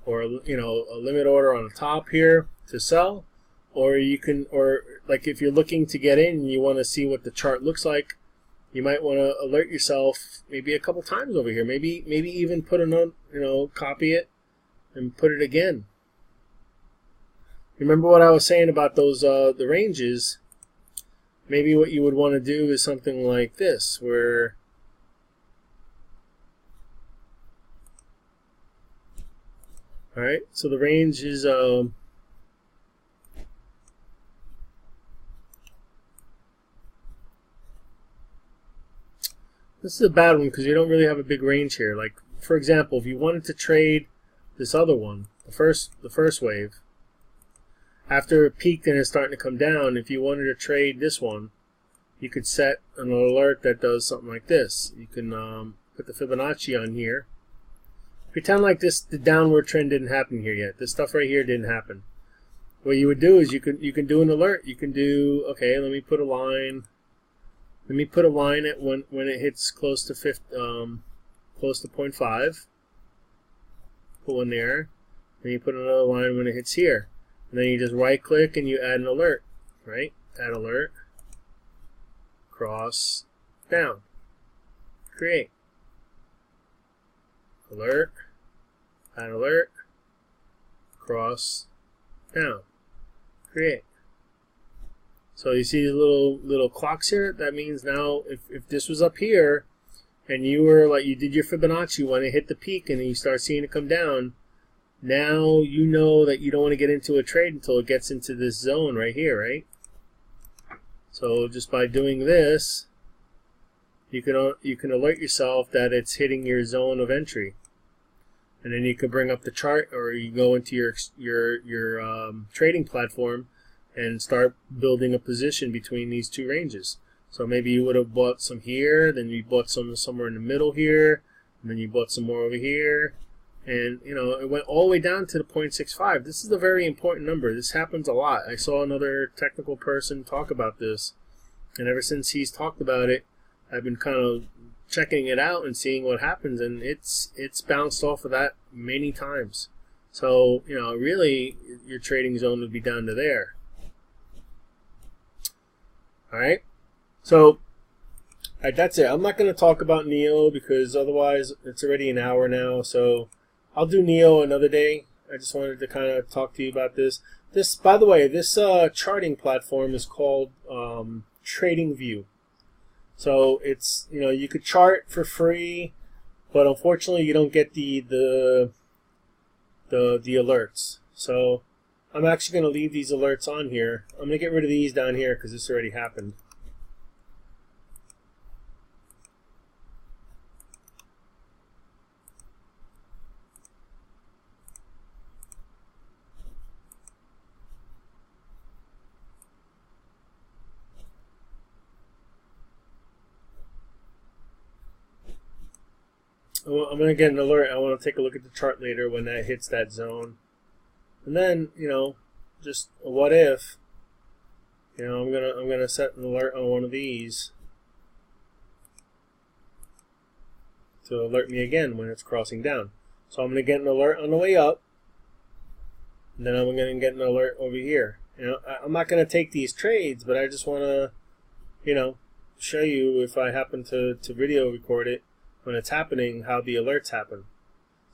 or, you know, a limit order on the top here to sell, or you can, or like if you're looking to get in and you want to see what the chart looks like, you might want to alert yourself maybe a couple times over here. Maybe even put a note, you know, copy it and put it again. Remember what I was saying about those the ranges? Maybe what you would want to do is something like this, where all right, so the range is this is a bad one because you don't really have a big range here. Like, for example, if you wanted to trade this other one, the first wave, after it peaked and it's starting to come down, if you wanted to trade this one, you could set an alert that does something like this. You can put the Fibonacci on here. Pretend like the downward trend didn't happen here yet. This stuff right here didn't happen. What you would do is you can do an alert. You can do, okay, let me put a line. Let me put a line at when it hits close to 0.5. Put one there. Then you put another line when it hits here. And then you just right click and you add an alert, right? Add alert, cross, down, create. Alert, add alert, cross, down, create. So you see the little clocks here? That means now if this was up here and you were like, you did your Fibonacci when it hit the peak and then you start seeing it come down, now you know that you don't want to get into a trade until it gets into this zone right here, right? So just by doing this, you can alert yourself that it's hitting your zone of entry. and then you could bring up the chart, or you go into your trading platform and start building a position between these two ranges. So maybe you would have bought some here, then you bought some somewhere in the middle here, and then you bought some more over here, and you know, it went all the way down to the 0.65. This is a very important number. This happens a lot. I saw another technical person talk about this, and ever since he's talked about it, I've been kind of checking it out and seeing what happens, and it's bounced off of that many times. So, you know, really your trading zone would be down to there. Alright, so that's it. I'm not going to talk about NEO because otherwise it's already an hour now, so I'll do NEO another day. I just wanted to kind of talk to you about this. This, by the way, this charting platform is called TradingView. So it's, you know, you could chart for free, but unfortunately you don't get the alerts. So I'm actually going to leave these alerts on here. I'm going to get rid of these down here because this already happened. I'm going to get an alert. I want to take a look at the chart later when that hits that zone. And then, you know, just a what if, you know, I'm gonna set an alert on one of these to alert me again when it's crossing down. So I'm going to get an alert on the way up, and then I'm going to get an alert over here. You know, I'm not going to take these trades, but I just want to, you know, show you if I happen to video record it when it's happening, how the alerts happen.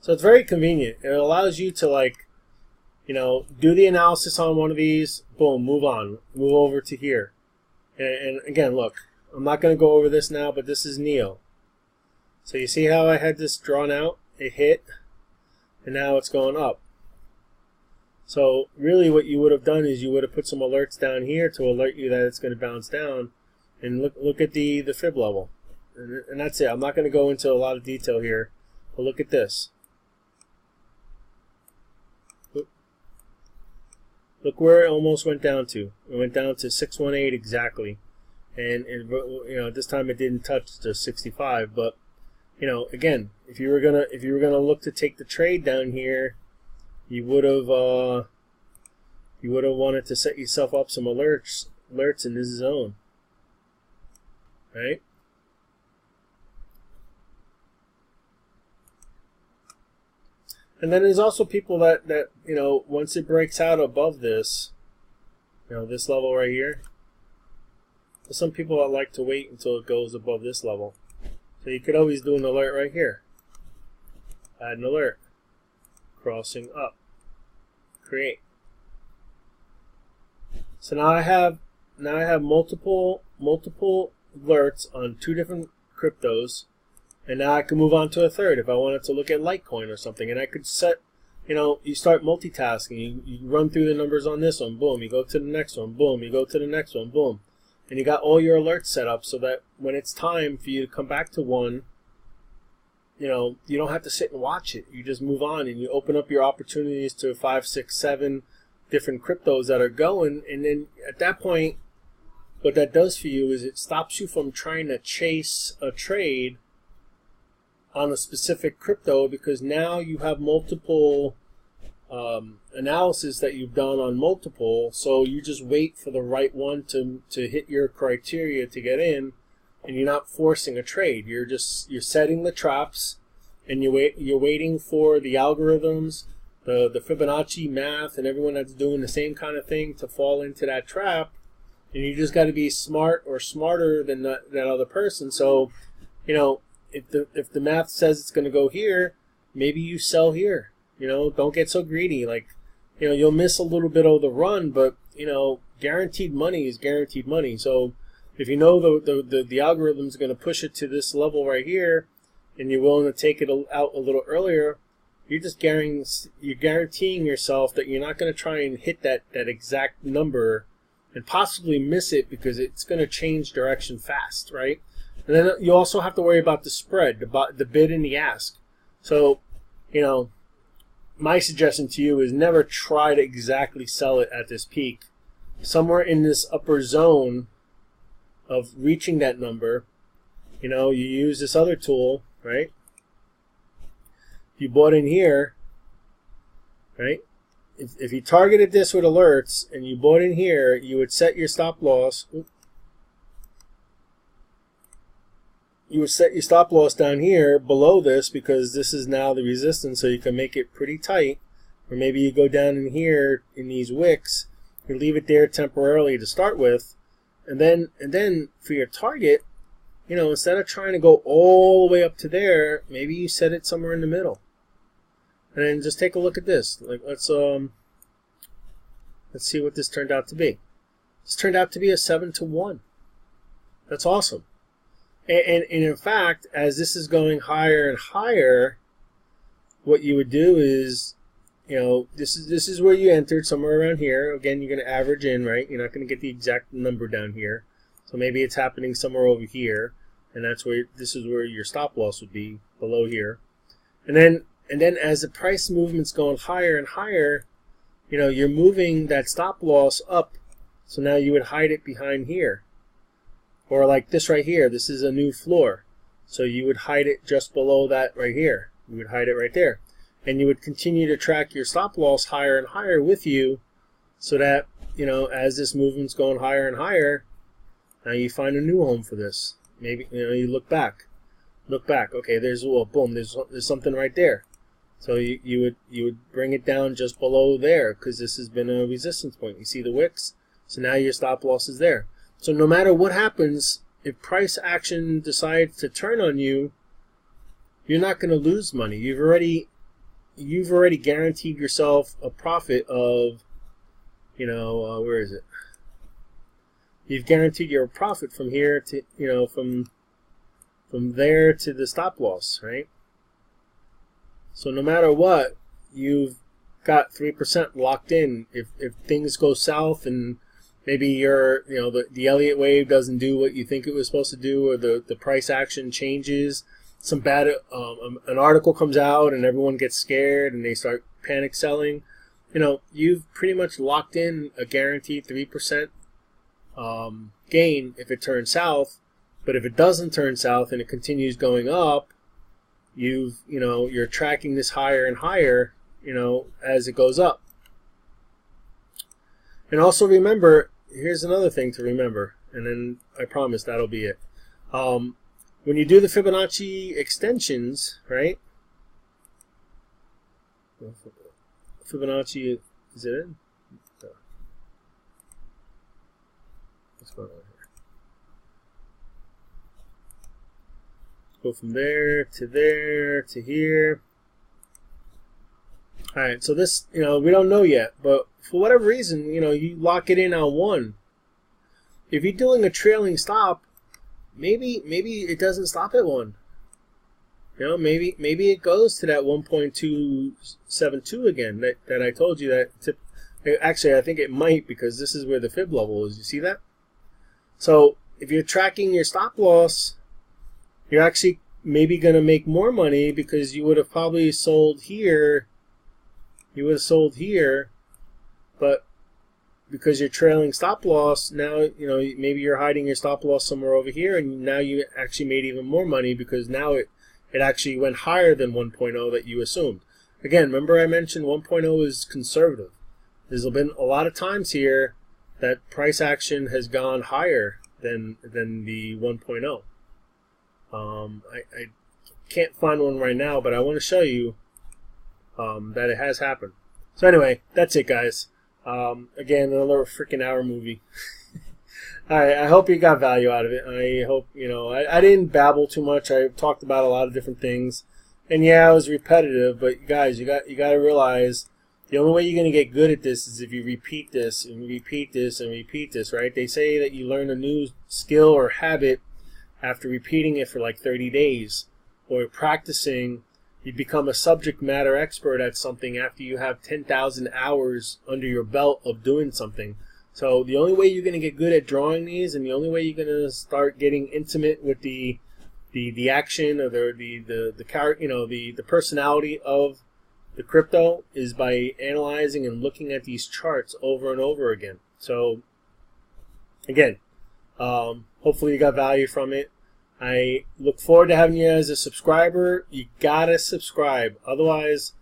So it's very convenient. It allows you to, like, you know, do the analysis on one of these, boom, move on, move over to here. And again, look, I'm not going to go over this now, but this is NEO. So you see how I had this drawn out? It hit, and now it's going up. So really what you would have done is you would have put some alerts down here to alert you that it's going to bounce down. And look at the fib level. And that's it. I'm not going to go into a lot of detail here, but look at this. Look where it almost went down to. It went down to 618 exactly, and you know, this time it didn't touch the 65. But you know, again, if you were gonna look to take the trade down here, you would have wanted to set yourself up some alerts in this zone, right? And then there's also people that you know, once it breaks out above this, you know, this level right here, there's some people that like to wait until it goes above this level. So you could always do an alert right here. Add an alert. Crossing up. Create. So now I have multiple alerts on two different cryptos. And now I can move on to a third if I wanted to look at Litecoin or something. And I could set, you know, you start multitasking. You run through the numbers on this one, boom. You go to the next one, boom. You go to the next one, boom. And you got all your alerts set up so that when it's time for you to come back to one, you know, you don't have to sit and watch it. You just move on and you open up your opportunities to 5, 6, 7 different cryptos that are going. And then at that point, what that does for you is it stops you from trying to chase a trade on a specific crypto, because now you have multiple analysis that you've done on multiple, so you just wait for the right one to hit your criteria to get in, and you're not forcing a trade. You're setting the traps, and you're waiting for the algorithms, the Fibonacci math, and everyone that's doing the same kind of thing to fall into that trap, and you just got to be smart or smarter than that other person. So, you know, if the math says it's going to go here, maybe you sell here. You know, don't get so greedy. Like, you know, you'll miss a little bit of the run, but you know, guaranteed money is guaranteed money. So if you know the algorithm's going to push it to this level right here, and you're willing to take it out a little earlier, you're guaranteeing yourself that you're not going to try and hit that exact number and possibly miss it because it's going to change direction fast, right? And then you also have to worry about the spread, about the bid and the ask. So, you know, my suggestion to you is never try to exactly sell it at this peak. Somewhere in this upper zone of reaching that number, you know, you use this other tool, right? If you bought in here, right? If you targeted this with alerts and you bought in here, you would set your stop loss. You would set your stop loss down here below this, because this is now the resistance, so you can make it pretty tight. Or maybe you go down in here in these wicks, you leave it there temporarily to start with, and then for your target, you know, instead of trying to go all the way up to there, maybe you set it somewhere in the middle. And then just take a look at this. Like, let's see what this turned out to be. This turned out to be a 7-to-1. That's awesome. And in fact, as this is going higher and higher, what you would do is, you know, this is where you entered, somewhere around here. Again, you're going to average in, right? You're not going to get the exact number down here. So maybe it's happening somewhere over here, and that's where this is where your stop loss would be, below here. And then as the price movement's going higher and higher, you know, you're moving that stop loss up. So now you would hide it behind here. Or like this right here, this is a new floor. So you would hide it just below that right here. You would hide it right there. And you would continue to track your stop loss higher and higher with you, so that, you know, as this movement's going higher and higher, now you find a new home for this. Maybe, you know, you look back. Okay, there's, well, boom, there's something right there. So you would bring it down just below there, because this has been a resistance point. You see the wicks? So now your stop loss is there. So no matter what happens, if price action decides to turn on you, you're not going to lose money. You've already guaranteed yourself a profit of, you know, where is it? You've guaranteed your profit from here to, you know, from there to the stop loss, right? So no matter what, you've got 3% locked in. If things go south and maybe you're, you know, the Elliot Wave doesn't do what you think it was supposed to do, or the price action changes, some bad, an article comes out and everyone gets scared and they start panic selling, you know, you've pretty much locked in a guaranteed 3% gain if it turns south. But if it doesn't turn south and it continues going up, you're tracking this higher and higher, you know, as it goes up. And also remember, here's another thing to remember, and then I promise that'll be it. When you do the Fibonacci extensions, right? Fibonacci, is it in? No. What's going on here? Go from there to here. Alright, so this, you know, we don't know yet, but for whatever reason, you know, you lock it in on 1. If you're doing a trailing stop, maybe it doesn't stop at 1. You know, maybe it goes to that 1.272 again that I told you that. Actually, I think it might, because this is where the fib level is. You see that? So if you're tracking your stop loss, you're actually maybe going to make more money, because you would have probably sold here. You would have sold here, but because you're trailing stop loss, now, you know, maybe you're hiding your stop loss somewhere over here, and now you actually made even more money, because now it actually went higher than 1.0 that you assumed. Again, remember I mentioned 1.0 is conservative. There's been a lot of times here that price action has gone higher than the 1.0. I can't find one right now, but I want to show you that it has happened. So anyway, that's it, guys. Again, another freaking hour movie. Alright, I hope you got value out of it. I hope, you know, I didn't babble too much. I talked about a lot of different things. And yeah, it was repetitive, but guys, you got to realize the only way you're going to get good at this is if you repeat this and repeat this and repeat this, right? They say that you learn a new skill or habit after repeating it for like 30 days. Or practicing, you become a subject matter expert at something after you have 10,000 hours under your belt of doing something. So the only way you're going to get good at drawing these, and the only way you're going to start getting intimate with the action or the character, you know, the personality of the crypto is by analyzing and looking at these charts over and over again. So again, hopefully you got value from it. I look forward to having you as a subscriber. You gotta subscribe, otherwise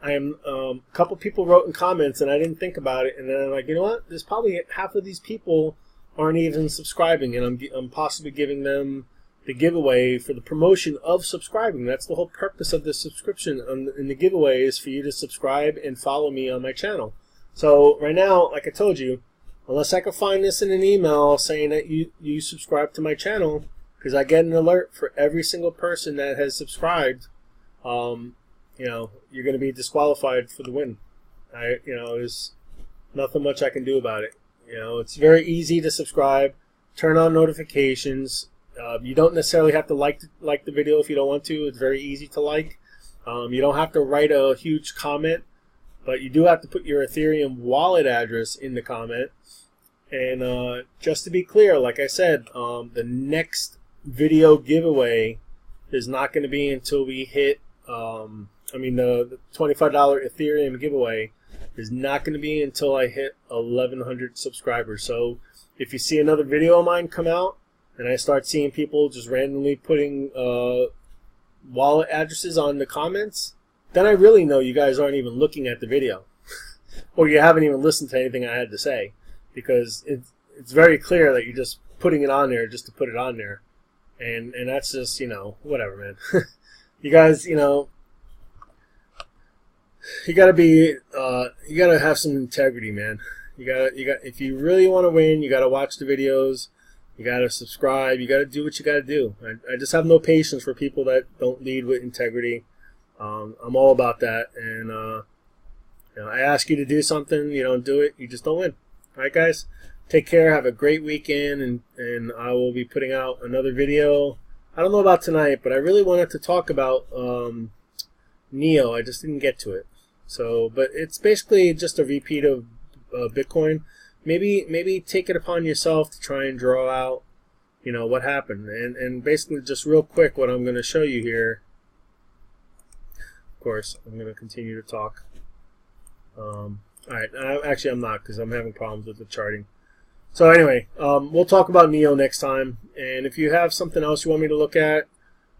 I am a couple people wrote in comments and I didn't think about it, and then I'm like, you know what, there's probably half of these people aren't even subscribing, and I'm possibly giving them the giveaway for the promotion of subscribing. That's the whole purpose of this subscription, and the giveaway is for you to subscribe and follow me on my channel. So right now, like I told you, unless I can find this in an email saying that you subscribe to my channel, because I get an alert for every single person that has subscribed, you know, you're going to be disqualified for the win. You know, there's nothing much I can do about it. You know, it's very easy to subscribe, turn on notifications. You don't necessarily have to like the video if you don't want to. It's very easy to like. You don't have to write a huge comment, but you do have to put your Ethereum wallet address in the comment. And just to be clear, like I said, the next video giveaway is not going to be until we hit, the $25 Ethereum giveaway is not going to be until I hit 1,100 subscribers. So if you see another video of mine come out and I start seeing people just randomly putting wallet addresses on the comments, then I really know you guys aren't even looking at the video or you haven't even listened to anything I had to say, because it's very clear that you're just putting it on there just to put it on there. And that's just, you know, whatever, man. You guys, you know, you gotta have some integrity, man. If you really want to win, you gotta watch the videos, you gotta subscribe, you gotta do what you gotta do. I just have no patience for people that don't lead with integrity. I'm all about that, and you know, I ask you to do something, you don't do it, you just don't win. All right, guys. Take care. Have a great weekend, and I will be putting out another video. I don't know about tonight, but I really wanted to talk about NEO. I just didn't get to it. So, but it's basically just a repeat of Bitcoin. Maybe take it upon yourself to try and draw out, you know, what happened. And basically, just real quick, what I'm going to show you here. Of course, I'm going to continue to talk. All right. Actually, I'm not, because I'm having problems with the charting. So anyway, we'll talk about NEO next time, and if you have something else you want me to look at,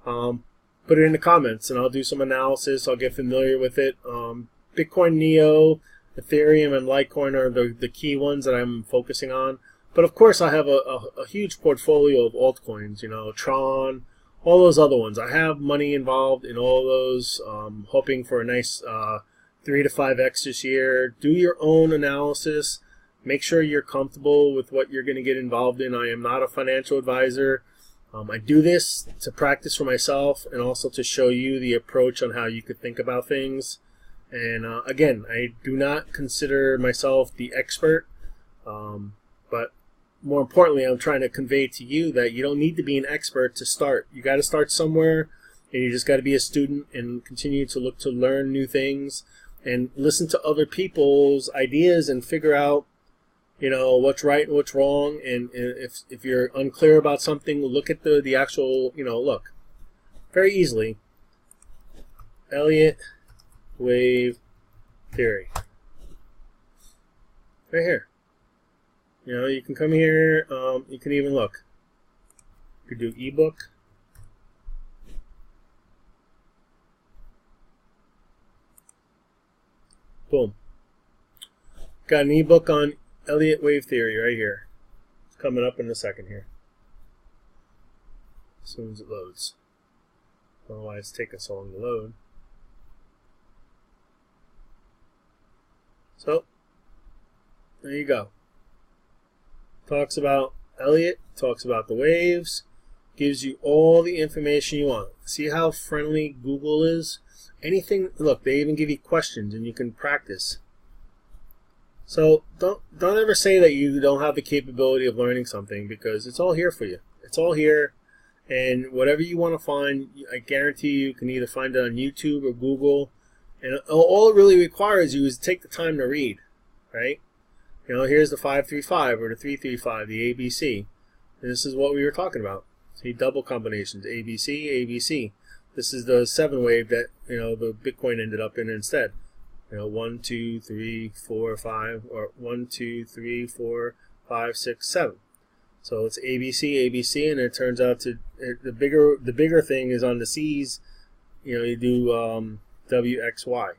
put it in the comments, and I'll do some analysis. I'll get familiar with it. Bitcoin, NEO, Ethereum, and Litecoin are the key ones that I'm focusing on. But of course, I have a huge portfolio of altcoins, you know, Tron, all those other ones. I have money involved in all those, hoping for a nice 3 to 5x this year. Do your own analysis. Make sure you're comfortable with what you're going to get involved in. I am not a financial advisor. I do this to practice for myself and also to show you the approach on how you could think about things. And again, I do not consider myself the expert, but more importantly, I'm trying to convey to you that you don't need to be an expert to start. You got to start somewhere, and you just got to be a student and continue to look to learn new things and listen to other people's ideas and figure out, you know, what's right and what's wrong. And if you're unclear about something, look at the actual, you know, look. Very easily. Elliot Wave Theory. Right here. You know, you can come here, you can even look. You could do ebook. Boom. Got an ebook on Elliot Wave Theory right here. It's coming up in a second here. As soon as it loads. I don't know why it's taking so long to load. So, there you go. Talks about Elliot, talks about the waves, gives you all the information you want. See how friendly Google is? Anything, look, they even give you questions and you can practice. So don't ever say that you don't have the capability of learning something, because it's all here for you. It's all here, and whatever you want to find, I guarantee you can either find it on YouTube or Google. And all it really requires you is to take the time to read, right? You know, here's the 535 or the 335, the ABC. And this is what we were talking about. See, double combinations, ABC, ABC. This is the 7 wave that the Bitcoin ended up in instead. 1, 2, 3, 4, 5, or 1, 2, 3, 4, 5, 6, 7. So it's ABC, ABC, and it turns out to the bigger thing is on the C's. You do WXY.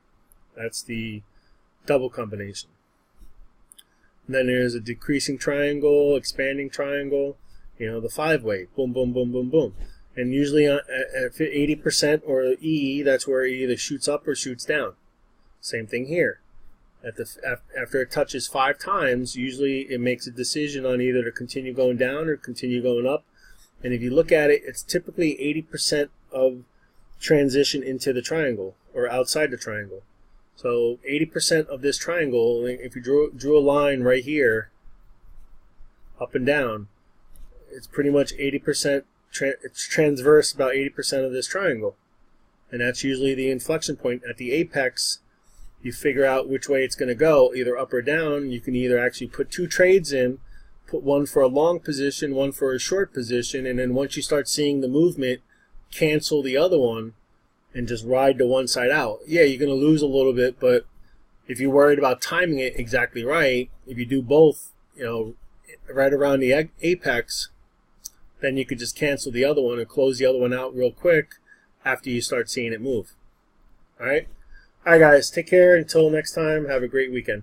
That's the double combination. And then there's a decreasing triangle, expanding triangle. The 5 wave. Boom, boom, boom, boom, boom. And usually at 80% or E, that's where it either shoots up or shoots down. Same thing here. After it touches 5 times, usually it makes a decision on either to continue going down or continue going up. And if you look at it, it's typically 80% of transition into the triangle or outside the triangle. So 80% of this triangle, if you drew a line right here, up and down, it's pretty much 80%, it's transverse about 80% of this triangle. And that's usually the inflection point. At the apex, you figure out which way it's going to go, either up or down. You can either actually put 2 trades in, put one for a long position, one for a short position, and then once you start seeing the movement, cancel the other one and just ride the one side out. Yeah, you're going to lose a little bit, but if you're worried about timing it exactly right, if you do both, right around the apex, then you could just cancel the other one and close the other one out real quick after you start seeing it move. All right? All right, guys, take care. Until next time, have a great weekend.